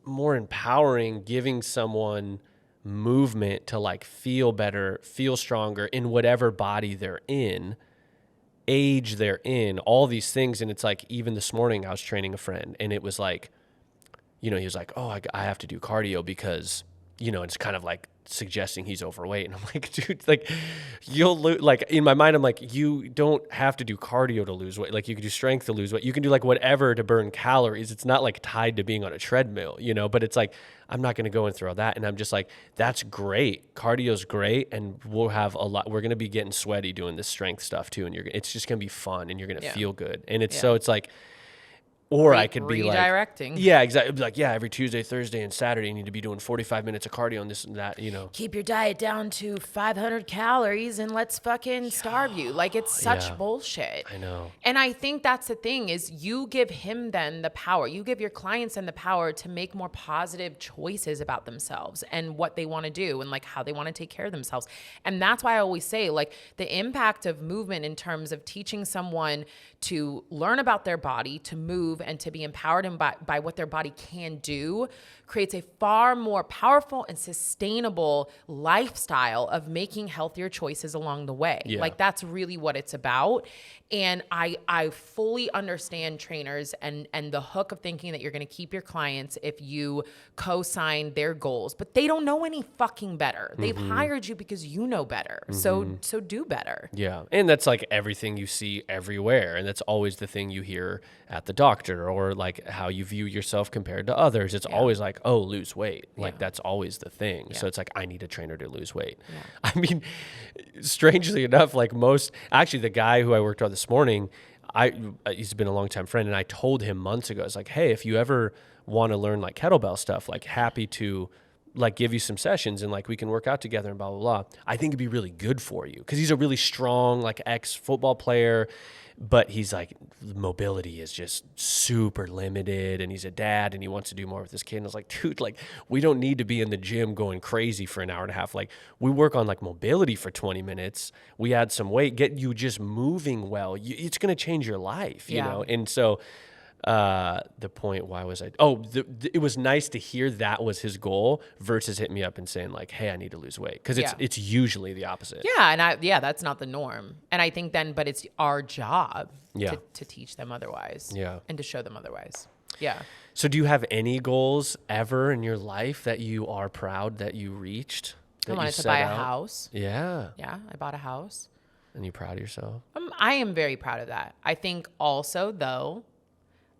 more empowering giving someone movement to like feel better, feel stronger in whatever body they're in, age they're in, all these things. And it's like, even this morning I was training a friend and it was like, you know, he was like, oh, I have to do cardio because, you know, it's kind of like suggesting he's overweight. And I'm like, dude, like you'll lose, like in my mind, I'm like, you don't have to do cardio to lose weight. Like you can do strength to lose weight. You can do like whatever to burn calories. It's not like tied to being on a treadmill, you know, but it's like, I'm not going to go and throw that. And I'm just like, that's great. Cardio's great. And we'll have a lot, we're going to be getting sweaty doing this strength stuff too. And it's just going to be fun and you're going to feel good. And so it's like, or I could be like redirecting. Yeah, exactly. It'd be like, yeah, every Tuesday, Thursday, and Saturday, you need to be doing 45 minutes of cardio and this and that, you know. Keep your diet down to 500 calories and let's fucking starve you. Like it's such bullshit. I know. And I think that's the thing is you give him then the power. You give your clients then the power to make more positive choices about themselves and what they want to do and like how they want to take care of themselves. And that's why I always say like the impact of movement in terms of teaching someone to learn about their body, to move and to be empowered by what their body can do creates a far more powerful and sustainable lifestyle of making healthier choices along the way. Yeah. Like that's really what it's about. And I fully understand trainers and the hook of thinking that you're going to keep your clients if you co-sign their goals, but they don't know any fucking better. They've hired you because you know better. So do better. Yeah. And that's like everything you see everywhere. And that's always the thing you hear at the doctor or like how you view yourself compared to others. It's always like, oh, lose weight. Like that's always the thing. So it's like, I need a trainer to lose weight. I mean, strangely enough, like actually the guy who I worked with this morning, he's been a longtime friend. And I told him months ago, it's like, hey, if you ever want to learn like kettlebell stuff, like happy to like give you some sessions and like we can work out together and blah, blah, blah. I think it'd be really good for you. Cause he's a really strong, like ex-football player, but he's like, mobility is just super limited and he's a dad and he wants to do more with his kid. And I was like, dude, like we don't need to be in the gym going crazy for an hour and a half. Like we work on like mobility for 20 minutes. We add some weight, get you just moving well. It's going to change your life, you know? And so, the point, why was I, it was nice to hear that was his goal versus hit me up and saying like, hey, I need to lose weight. Cause it's usually the opposite. Yeah. And that's not the norm. And I think then, but it's our job to teach them otherwise. Yeah. And to show them otherwise. Yeah. So do you have any goals ever in your life that you are proud that you reached? I wanted to buy a house. Yeah. Yeah. I bought a house. And you proud of yourself? I am very proud of that. I think also though,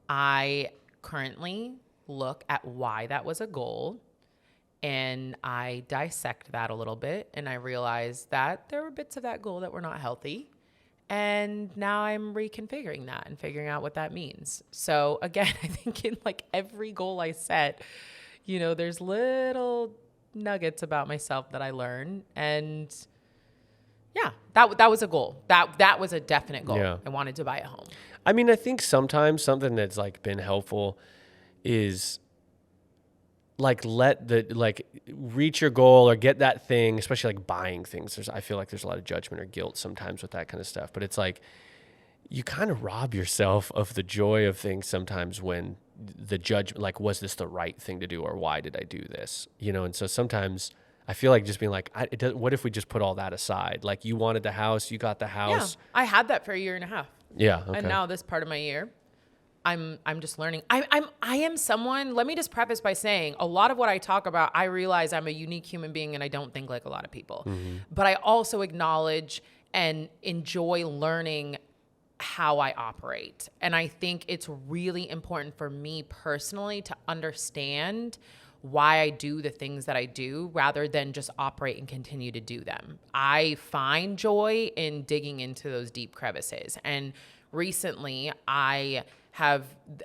I currently look at why that was a goal and I dissect that a little bit and I realized that there were bits of that goal that were not healthy. And now I'm reconfiguring that and figuring out what that means. So again, I think in like every goal I set, you know, there's little nuggets about myself that I learn. And yeah, that was a goal. That was a definite goal. Yeah. I wanted to buy a home. I mean, I think sometimes something that's like been helpful is like reach your goal or get that thing, especially like buying things. I feel like there's a lot of judgment or guilt sometimes with that kind of stuff, but it's like you kind of rob yourself of the joy of things sometimes when the judgment, like, was this the right thing to do, or why did I do this? You know, and so sometimes I feel like just being like, what if we just put all that aside? Like, you wanted the house, you got the Yeah, house. I had that for a year and a half. Yeah. Okay. And now this part of my year, I'm just learning. I am someone, let me just preface by saying a lot of what I talk about, I realize I'm a unique human being and I don't think like a lot of people. But I also acknowledge and enjoy learning how I operate. And I think it's really important for me personally to understand why I do the things that I do rather than just operate and continue to do them. I find joy in digging into those deep crevices. And recently a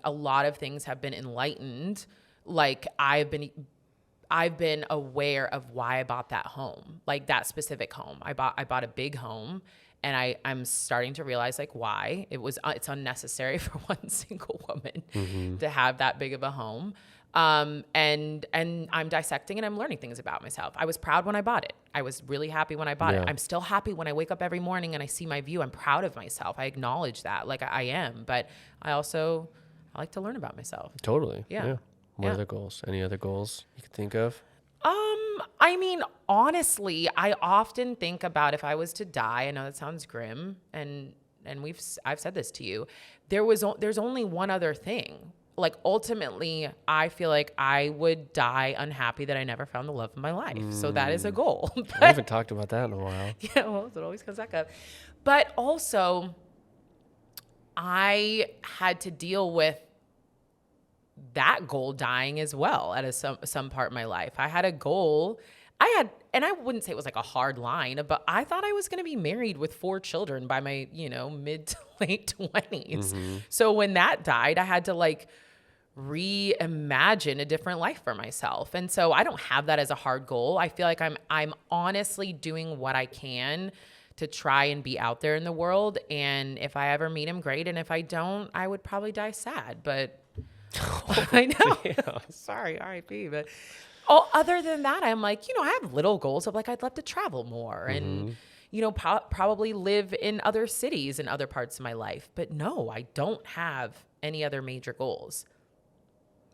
lot of things have been enlightened. Like I've been aware of why I bought that home, like that specific home. I bought a big home, and I'm starting to realize like why it's unnecessary for one single woman to have that big of a home. And I'm dissecting and I'm learning things about myself. I was proud when I bought it. I was really happy when I bought it. I'm still happy when I wake up every morning and I see my view. I'm proud of myself. I acknowledge that, like I am, but I like to learn about myself. Totally. Yeah. What other goals? Any other goals you could think of? I mean, honestly, I often think about if I was to die. I know that sounds grim, and I've said this to you. There's only one other thing. Like ultimately, I feel like I would die unhappy that I never found the love of my life. So that is a goal. We haven't talked about that in a while. Yeah, well, it always comes back up. But also, I had to deal with that goal dying as well at some part of my life. I had a goal. And I wouldn't say it was like a hard line, but I thought I was going to be married with 4 children by my, mid to late 20s. So when that died, I had to like reimagine a different life for myself. And so I don't have that as a hard goal. I feel like I'm honestly doing what I can to try and be out there in the world. And if I ever meet him, great. And if I don't, I would probably die sad, but I know. Sorry, R.I.P. But other than that, I'm like, I have little goals of like, I'd love to travel more and, probably live in other cities and other parts of my life. But no, I don't have any other major goals.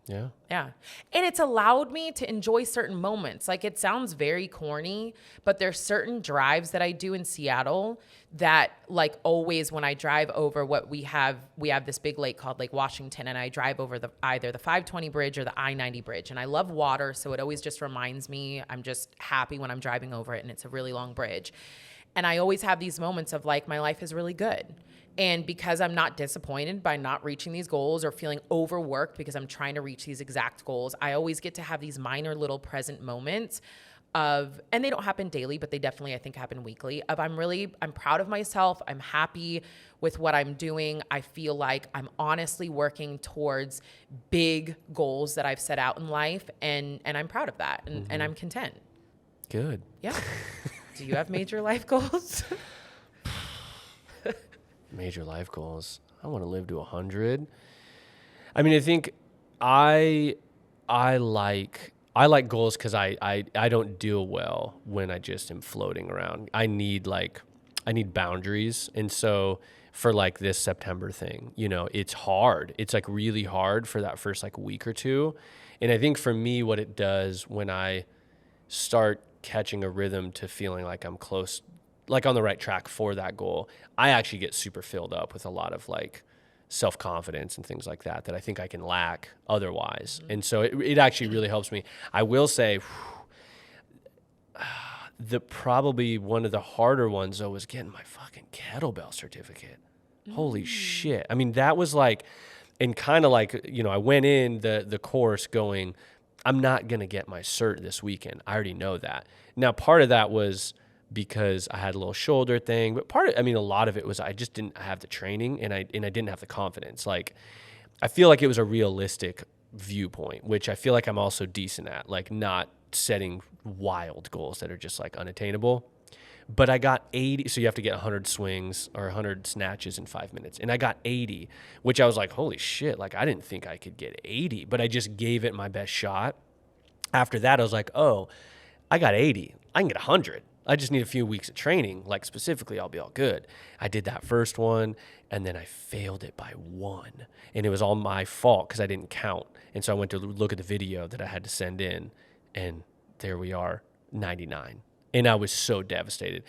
Yeah. Yeah. And it's allowed me to enjoy certain moments. Like it sounds very corny, but there's certain drives that I do in Seattle that like always when I drive over we have this big lake called Lake Washington, and I drive over either the 520 bridge or the I-90 bridge. And I love water. So it always just reminds me, I'm just happy when I'm driving over it, and it's a really long bridge. And I always have these moments of like, my life is really good. And because I'm not disappointed by not reaching these goals or feeling overworked because I'm trying to reach these exact goals, I always get to have these minor little present moments and they don't happen daily, but they definitely, I think, happen weekly, I'm proud of myself. I'm happy with what I'm doing. I feel like I'm honestly working towards big goals that I've set out in life, and I'm proud of that, and I'm content. Good. Yeah. Do you have major life goals? Major life goals. I want to live to 100. I mean, I think I like goals because I don't deal well when I just am floating around. I need boundaries. And so for like this September thing, it's hard. It's like really hard for that first like week or two. And I think for me, what it does when I start catching a rhythm to feeling like I'm close, like on the right track for that goal, I actually get super filled up with a lot of like self-confidence and things like that I think I can lack otherwise. And so it actually really helps me. I will say probably one of the harder ones though was getting my fucking kettlebell certificate. Holy shit. I mean, that was like, and kind of like, I went in the course going, I'm not going to get my cert this weekend. I already know that. Now, part of that was because I had a little shoulder thing, but a lot of it was I just didn't have the training and I didn't have the confidence. Like, I feel like it was a realistic viewpoint, which I feel like I'm also decent at, like not setting wild goals that are just like unattainable. But I got 80, so you have to get 100 swings or 100 snatches in 5 minutes. And I got 80, which I was like, holy shit, like I didn't think I could get 80, but I just gave it my best shot. After that, I was like, oh, I got 80. I can get 100. I just need a few weeks of training. Like specifically, I'll be all good. I did that first one And then I failed it by 1. And it was all my fault because I didn't count. And so I went to look at the video that I had to send in, and there we are, 99. And I was so devastated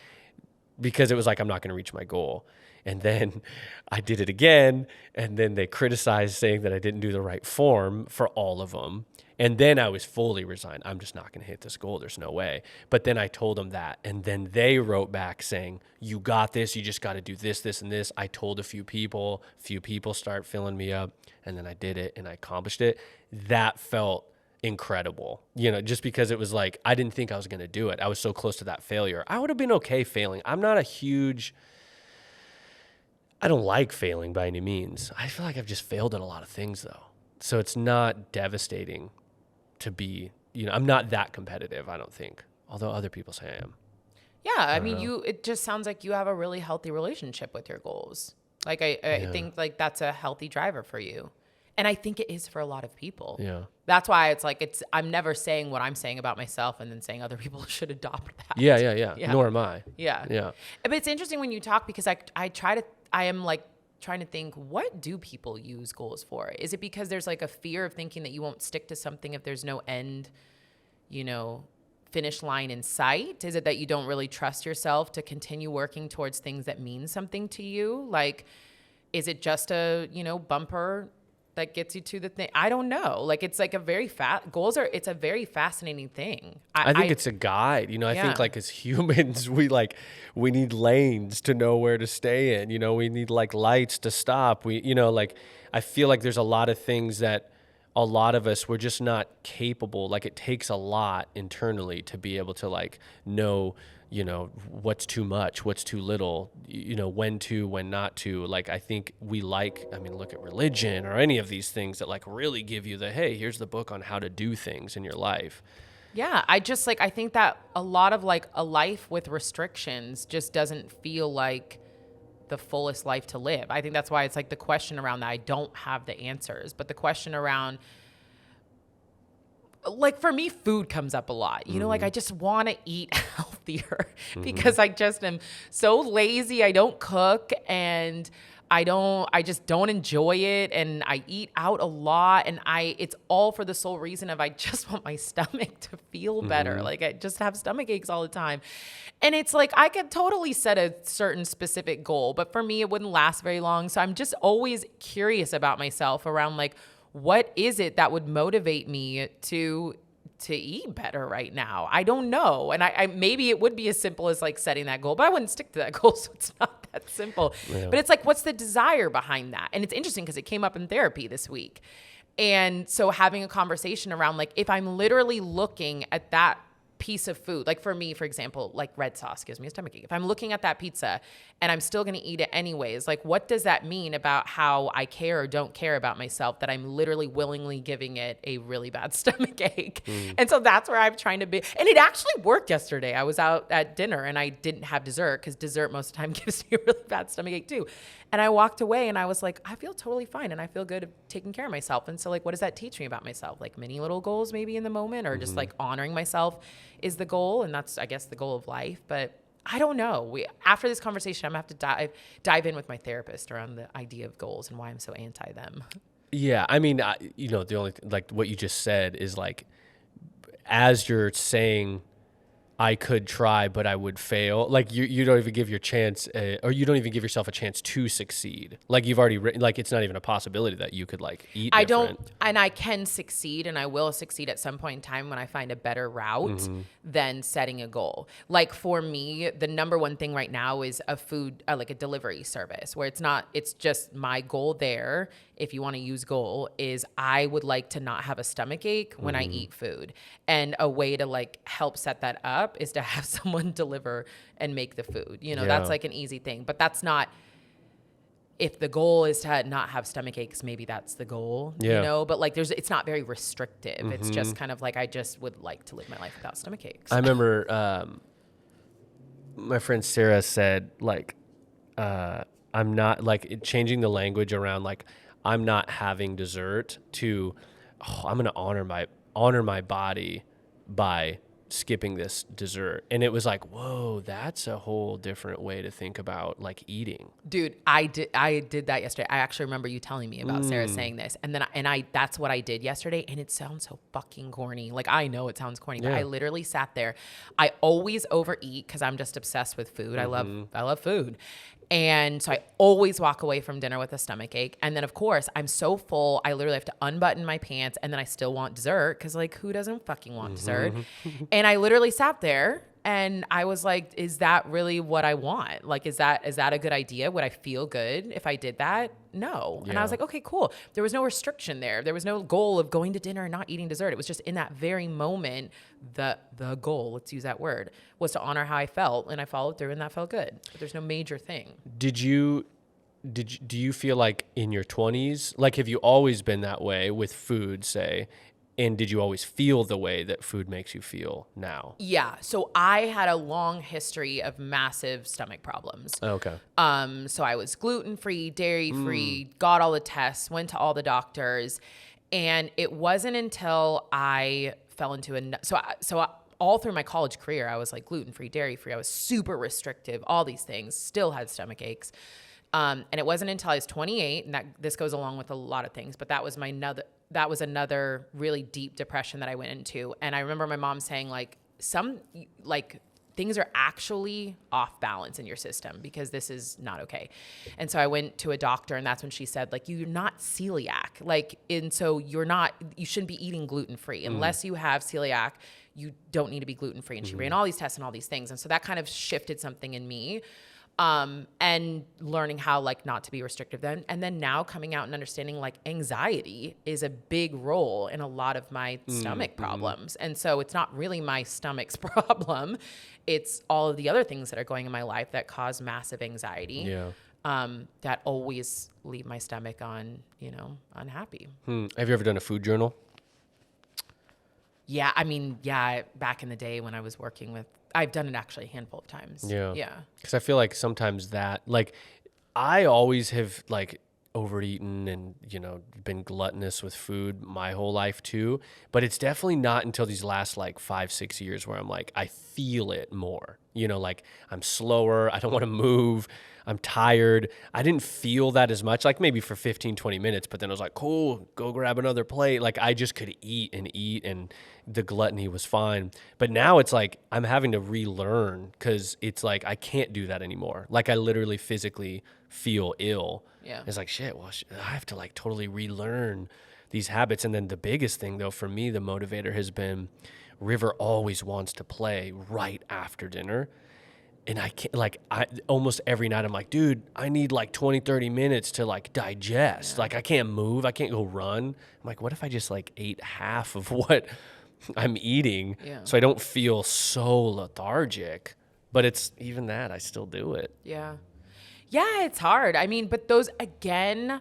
because it was like, I'm not going to reach my goal. And then I did it again, and then they criticized, saying that I didn't do the right form for all of them. And then I was fully resigned. I'm just not going to hit this goal. There's no way. But then I told them that. And then they wrote back saying, you got this. You just got to do this, this, and this. I told a few people start filling me up. And then I did it and I accomplished it. That felt incredible, just because it was like, I didn't think I was going to do it. I was so close to that failure. I would have been okay failing. I don't like failing by any means. I feel like I've just failed at a lot of things though. So it's not devastating to be, I'm not that competitive, I don't think. Although other people say I am. Yeah, I mean, it just sounds like you have a really healthy relationship with your goals. Like I think like that's a healthy driver for you. And I think it is for a lot of people. Yeah. That's why it's like, I'm never saying what I'm saying about myself and then saying other people should adopt that. Yeah. Nor am I. Yeah. But it's interesting when you talk, because I am like trying to think, what do people use goals for? Is it because there's like a fear of thinking that you won't stick to something if there's no end, finish line in sight? Is it that you don't really trust yourself to continue working towards things that mean something to you? Like, is it just a, bumper that gets you to the thing? I don't know. Like, it's like it's a very fascinating thing. I think it's a guide. I think like as humans, we need lanes to know where to stay in. We need like lights to stop. I feel like there's a lot of things that a lot of us, we're just not capable. Like, it takes a lot internally to be able to like know, what's too much, what's too little, when to, when not to. Like, I think look at religion or any of these things that like really give you hey, here's the book on how to do things in your life. Yeah, I think that a lot of like a life with restrictions just doesn't feel like the fullest life to live. I think that's why it's like the question around that, I don't have the answers, but the question around, like, for me, food comes up a lot. Like, I just want to eat healthier because I just am so lazy. I don't cook, and I just don't enjoy it. And I eat out a lot, and it's all for the sole reason of I just want my stomach to feel better. Like, I just have stomach aches all the time. And it's like, I could totally set a certain specific goal, but for me, it wouldn't last very long. So I'm just always curious about myself around like, what is it that would motivate me to eat better right now? I don't know. And I maybe it would be as simple as like setting that goal, but I wouldn't stick to that goal. So it's not that simple. Yeah. But it's like, what's the desire behind that? And it's interesting because it came up in therapy this week. And so having a conversation around like, if I'm literally looking at that piece of food, like for me, for example, like red sauce gives me a stomachache. If I'm looking at that pizza and I'm still going to eat it anyways, like what does that mean about how I care or don't care about myself, that I'm literally willingly giving it a really bad stomachache? And so that's where I'm trying to be. And it actually worked yesterday. I was out at dinner and I didn't have dessert because dessert most of the time gives me a really bad stomachache too. And I walked away and I was like, I feel totally fine and I feel good at taking care of myself. And so like, what does that teach me about myself? Like many little goals maybe in the moment, or just like honoring myself is the goal. And that's, I guess, the goal of life. But I don't know. After this conversation, I'm gonna have to dive in with my therapist around the idea of goals and why I'm so anti them. Yeah. I mean, the only like what you just said is like, as you're saying, I could try, but I would fail. Like you don't even give your chance, or you don't even give yourself a chance to succeed. Like you've already written, like it's not even a possibility that you could like eat. I don't, and I can succeed, and I will succeed at some point in time when I find a better route than setting a goal. Like for me, the number one thing right now is a food, like a delivery service, where it's just my goal there. If you want to use goal, is I would like to not have a stomach ache when I eat food. And a way to like help set that up is to have someone deliver and make the food. That's like an easy thing, but that's not, if the goal is to not have stomach aches, maybe that's the goal, but like it's not very restrictive. It's just kind of like, I just would like to live my life without stomach aches. I remember my friend Sarah said like, I'm not like changing the language around like, I'm not having dessert to, I'm going to honor my body by skipping this dessert. And it was like, whoa, that's a whole different way to think about like eating. Dude, I did that yesterday. I actually remember you telling me about Sarah saying this. And then I that's what I did yesterday. And it sounds so fucking corny. Like, I know it sounds corny, but I literally sat there. I always overeat because I'm just obsessed with food. I love food. And so I always walk away from dinner with a stomach ache. And then, of course, I'm so full, I literally have to unbutton my pants, and then I still want dessert because, like, who doesn't fucking want dessert? And I literally sat there and I was like, is that really what I want? Like, is that a good idea? Would I feel good if I did that? No. And I was like, okay, cool. There was no restriction there. There was no goal of going to dinner and not eating dessert. It was just in that very moment, the goal, let's use that word, was to honor how I felt, and I followed through, and that felt good. But there's no major thing. Do you feel like in your 20s, like, have you always been that way with food, say? And did you always feel the way that food makes you feel now? Yeah. So I had a long history of massive stomach problems. Okay. So I was gluten-free, dairy-free, got all the tests, went to all the doctors. And it wasn't until I fell into all through my college career, I was like gluten-free, dairy-free. I was super restrictive, all these things, still had stomach aches. And it wasn't until I was 28, and this goes along with a lot of things, but that was another really deep depression that I went into. And I remember my mom saying, like, things are actually off balance in your system because this is not okay. And so I went to a doctor, and that's when she said, like, you're not celiac. Like, and so you shouldn't be eating gluten-free unless you have celiac. You don't need to be gluten-free. And she ran all these tests and all these things. And so that kind of shifted something in me. And learning how, like, not to be restrictive then. And then now coming out and understanding, like, anxiety is a big role in a lot of my stomach problems. And so it's not really my stomach's problem. It's all of the other things that are going in my life that cause massive anxiety. Yeah. That always leave my stomach unhappy. Have you ever done a food journal? Yeah. I mean, back in the day when I was working with, I've done it actually a handful of times. Yeah. Yeah. Because I feel like sometimes that, like, I always have, like, overeaten and, been gluttonous with food my whole life too. But it's definitely not until these last, like, 5-6 years where I'm like, I feel it more. Like, I'm slower. I don't want to move. I'm tired. I didn't feel that as much, like maybe for 15-20 minutes, but then I was like, cool, go grab another plate. Like, I just could eat, and the gluttony was fine. But now it's like I'm having to relearn because it's like I can't do that anymore. Like, I literally physically feel ill. Yeah. It's like, shit, well, I have to, like, totally relearn these habits. And then the biggest thing, though, for me, the motivator has been River always wants to play right after dinner. And I can't, like, almost every night I'm like, dude, I need like 20-30 minutes to, like, digest. Yeah. Like, I can't move. I can't go run. I'm like, what if I just, like, ate half of what I'm eating so I don't feel so lethargic? But it's even that, I still do it. Yeah. Yeah, it's hard. I mean, but those, again,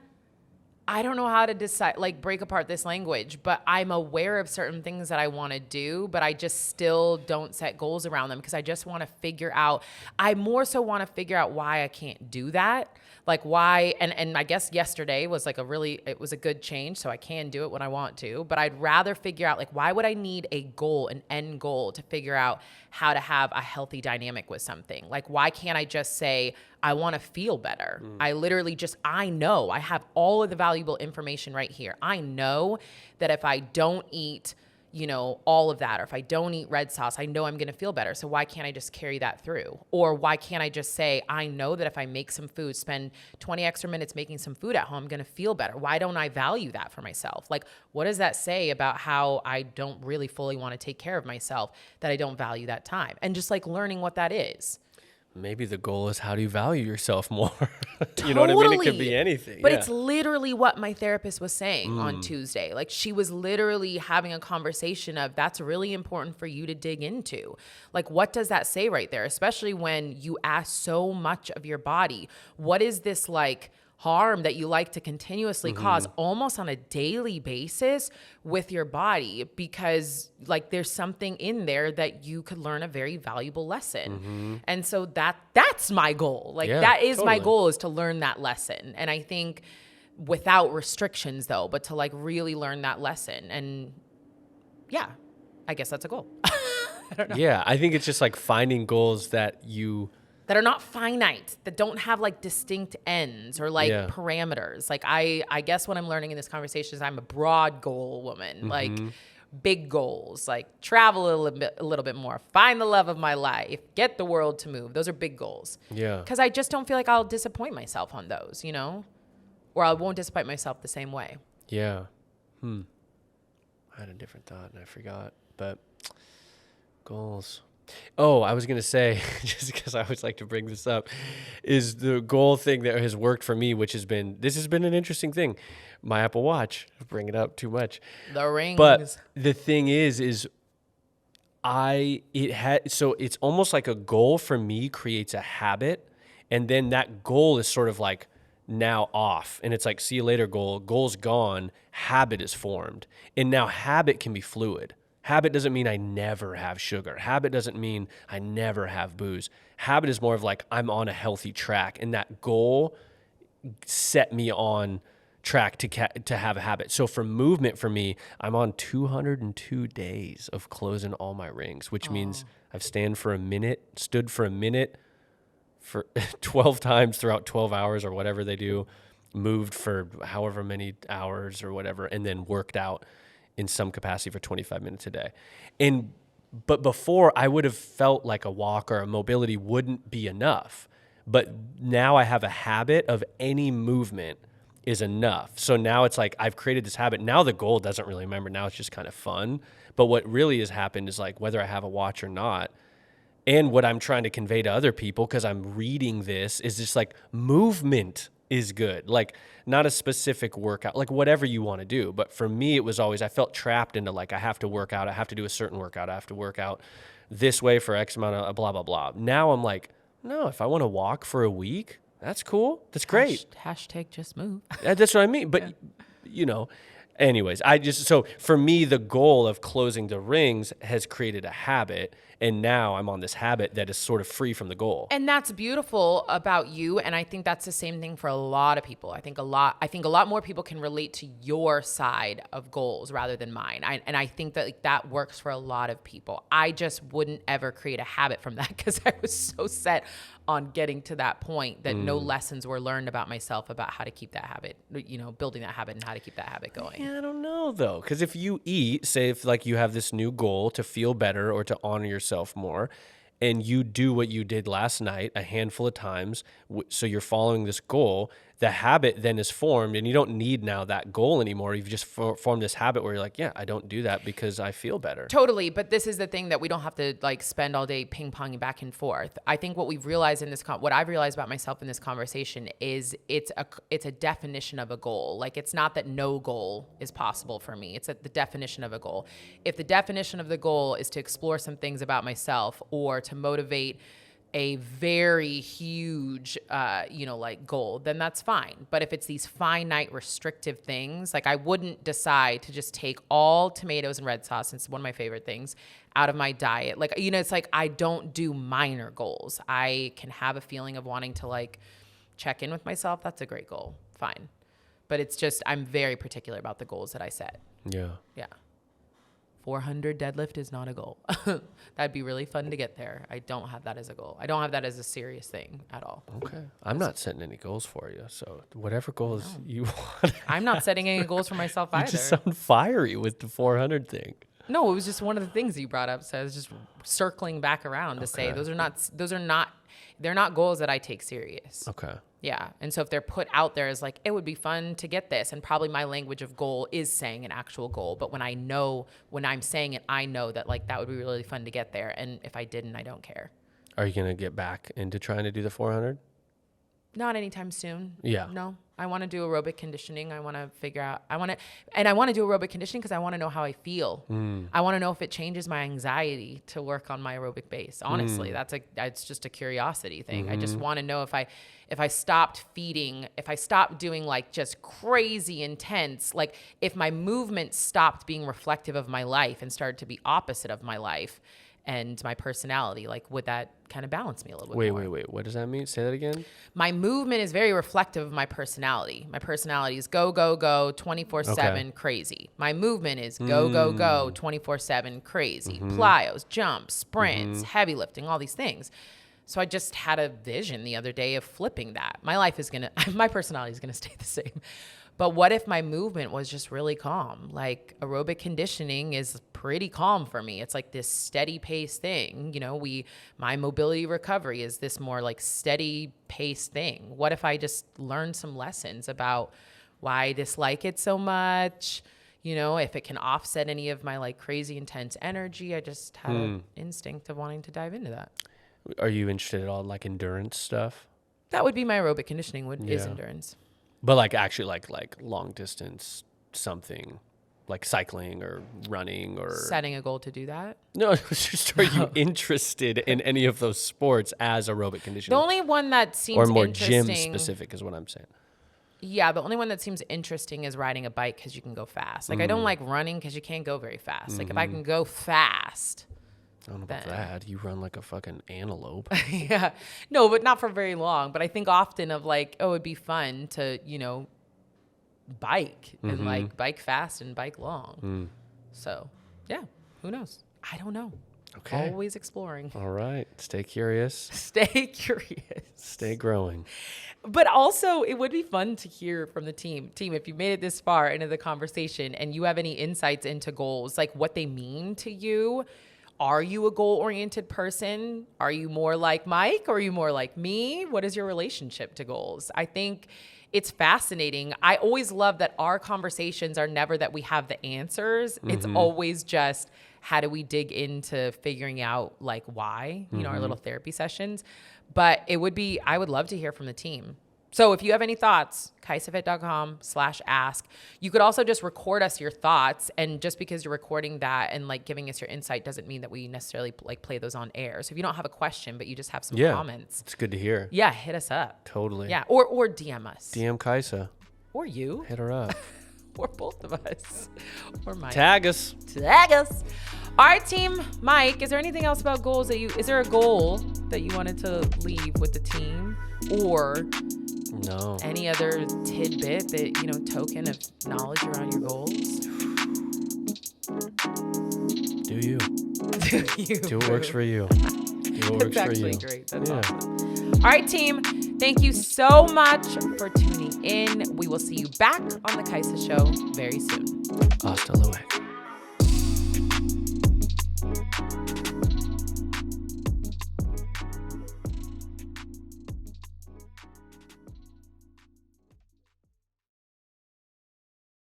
I don't know how to decide, like, break apart this language, but I'm aware of certain things that I want to do, but I just still don't set goals around them because I just want to figure out, I more so want to figure out why I can't do that. Like, why, and I guess yesterday was like it was a good change, so I can do it when I want to, but I'd rather figure out, like, why would I need a goal, an end goal, to figure out how to have a healthy dynamic with something? Like, why can't I just say, I want to feel better? I literally I know, I have all of the valuable information right here. I know that if I don't eat, all of that, or if I don't eat red sauce, I know I'm going to feel better. So why can't I just carry that through? Or why can't I just say, I know that if I make some food, spend 20 extra minutes making some food at home, I'm going to feel better. Why don't I value that for myself? Like, what does that say about how I don't really fully want to take care of myself, that I don't value that time? And just, like, learning what that is. Maybe the goal is, how do you value yourself more? You know what I mean? It could be anything. But it's literally what my therapist was saying on Tuesday. Like, she was literally having a conversation of, that's really important for you to dig into. Like, what does that say right there? Especially when you ask so much of your body, what is this, like, harm that you like to continuously cause almost on a daily basis with your body, because, like, there's something in there that you could learn a very valuable lesson. And so that's my goal. Like, that is my goal, is to learn that lesson. And I think without restrictions, though, but to, like, really learn that lesson. And yeah, I guess that's a goal. Yeah, I think it's just like finding goals that are not finite, that don't have like distinct ends or like Yeah. parameters. Like I guess what I'm learning in this conversation is I'm a broad goal woman, like big goals, like travel a little bit more, find the love of my life, get the world to move. Those are big goals. Yeah. Because I just don't feel like I'll disappoint myself on those, you know? Or I won't disappoint myself the same way. Yeah. I had a different thought and I forgot, but goals. Oh, I was going to say, just because I always like to bring this up, is the goal thing that has worked for me, which has been an interesting thing. My Apple Watch, I bring it up too much. The rings. But the thing is so it's almost like a goal for me creates a habit. And then that goal is sort of like now off. And it's like, see you later goal's gone, habit is formed. And now habit can be fluid. Habit doesn't mean I never have sugar. Habit doesn't mean I never have booze. Habit is more of like I'm on a healthy track, and that goal set me on track to have a habit. So for movement for me, I'm on 202 days of closing all my rings, which means I've stood for a minute for 12 times throughout 12 hours or whatever they do, moved for however many hours or whatever, and then worked out in some capacity for 25 minutes a day. But before, I would have felt like a walk or a mobility wouldn't be enough. But now I have a habit of any movement is enough. So now it's like I've created this habit. Now the goal doesn't really remember. Now it's just kind of fun. But what really has happened is like whether I have a watch or not, and what I'm trying to convey to other people, because I'm reading this, is just like movement is good. Like not a specific workout, like whatever you want to do. But for me, it was always, I felt trapped into like, I have to work out. I have to do a certain workout. I have to work out this way for X amount of blah, blah, blah. Now I'm like, no, if I want to walk for a week, that's cool. That's great. Hashtag just move. That's what I mean. But, you know, anyways, so for me, the goal of closing the rings has created a habit. And now I'm on this habit that is sort of free from the goal. And that's beautiful about you. And I think that's the same thing for a lot of people. I think a lot more people can relate to your side of goals rather than mine. I think that like, that works for a lot of people. I just wouldn't ever create a habit from that because I was so set on getting to that point that no lessons were learned about myself about how to keep that habit, you know, building that habit and how to keep that habit going. Yeah, I don't know though. Because if you eat, say if like you have this new goal to feel better or to honor yourself more, and you do what you did last night a handful of times, so you're following this goal, the habit then is formed, and you don't need now that goal anymore. You've just formed this habit where you're like, yeah, I don't do that because I feel better. Totally. But this is the thing that we don't have to like spend all day ping ponging back and forth. I think what we've realized in this, what I've realized about myself in this conversation is it's a definition of a goal. Like it's not that no goal is possible for me. It's the definition of a goal. If the definition of the goal is to explore some things about myself or to motivate a very huge, like goal, then that's fine. But if it's these finite restrictive things, like I wouldn't decide to just take all tomatoes and red sauce, it's one of my favorite things, out of my diet. Like, you know, it's like I don't do minor goals. I can have a feeling of wanting to like check in with myself. That's a great goal. Fine. But it's just, I'm very particular about the goals that I set. Yeah. Yeah. 400 deadlift is not a goal. That'd be really fun to get there. I don't have that as a goal. I don't have that as a serious thing at all. Okay. I'm not setting any goals for you. So whatever goals you want. I'm not setting any goals for myself either. You just sound fiery with the 400 thing. No, it was just one of the things that you brought up. So I was just circling back around to say they're not goals that I take serious. Okay. Yeah. And so if they're put out there as like, it would be fun to get this. And probably my language of goal is saying an actual goal. But when I'm saying it, I know that like that would be really fun to get there. And if I didn't, I don't care. Are you going to get back into trying to do the 400? Not anytime soon. Yeah. No, I want to do aerobic conditioning. I want to figure out, I want to do aerobic conditioning because I want to know how I feel. I want to know if it changes my anxiety to work on my aerobic base. Honestly, it's just a curiosity thing. I just want to know if I stopped doing like just crazy intense, like if my movement stopped being reflective of my life and started to be opposite of my life, and my personality? Like, would that kind of balance me a little bit Wait, more? wait. What does that mean? Say that again. My movement is very reflective of my personality. My personality is go, go, go, 24/7 crazy. My movement is go, go, go, 24/7 crazy. Plyos, jumps, sprints, heavy lifting, all these things. So I just had a vision the other day of flipping that. My personality is going to stay the same. But what if my movement was just really calm? Like aerobic conditioning is pretty calm for me. It's like this steady pace thing. You know, my mobility recovery is this more like steady pace thing. What if I just learned some lessons about why I dislike it so much? You know, if it can offset any of my like crazy intense energy. I just had an instinct of wanting to dive into that. Are you interested at all in like endurance stuff? That would be my aerobic conditioning is endurance. But like actually like long distance something, like cycling or running or Setting a goal to do that. No, it's just are you interested in any of those sports as aerobic conditioning? The only one that seems or more interesting, gym specific is what I'm saying. Yeah, the only one that seems interesting is riding a bike because you can go fast. Like I don't like running because you can't go very fast. Like if I can go fast. I don't know about that. You run like a fucking antelope. Yeah. No, but not for very long. But I think often of like, oh, it'd be fun to, you know, bike and like bike fast and bike long. So, yeah, who knows? I don't know. Okay. Always exploring. All right. Stay curious. Stay curious. Stay growing. But also, it would be fun to hear from the team. Team, if you made it this far into the conversation and you have any insights into goals, like what they mean to you. Are you a goal-oriented person? Are you more like Mike or are you more like me? What is your relationship to goals? I think it's fascinating. I always love that our conversations are never that we have the answers. It's always just how do we dig into figuring out like why, you know, our little therapy sessions. But I would love to hear from the team. So if you have any thoughts, KaisaFit.com/ask. You could also just record us your thoughts. And just because you're recording that and like giving us your insight doesn't mean that we necessarily like play those on air. So if you don't have a question, but you just have some comments. It's good to hear. Yeah, hit us up. Totally. Yeah, or DM us. DM Kaisa. Or you. Hit her up. Or both of us. Or Mike. Tag us. Tag us. All right, team. Mike, is there anything else about goals is there a goal that you wanted to leave with the team? Or no. any other tidbit that, you know, token of knowledge around your goals? Do you. Do what works for you. Do what works That's for you. actually great. That's awesome. All right, team. Thank you so much for tuning in. We will see you back on the Kaisa Show very soon. Hasta luego.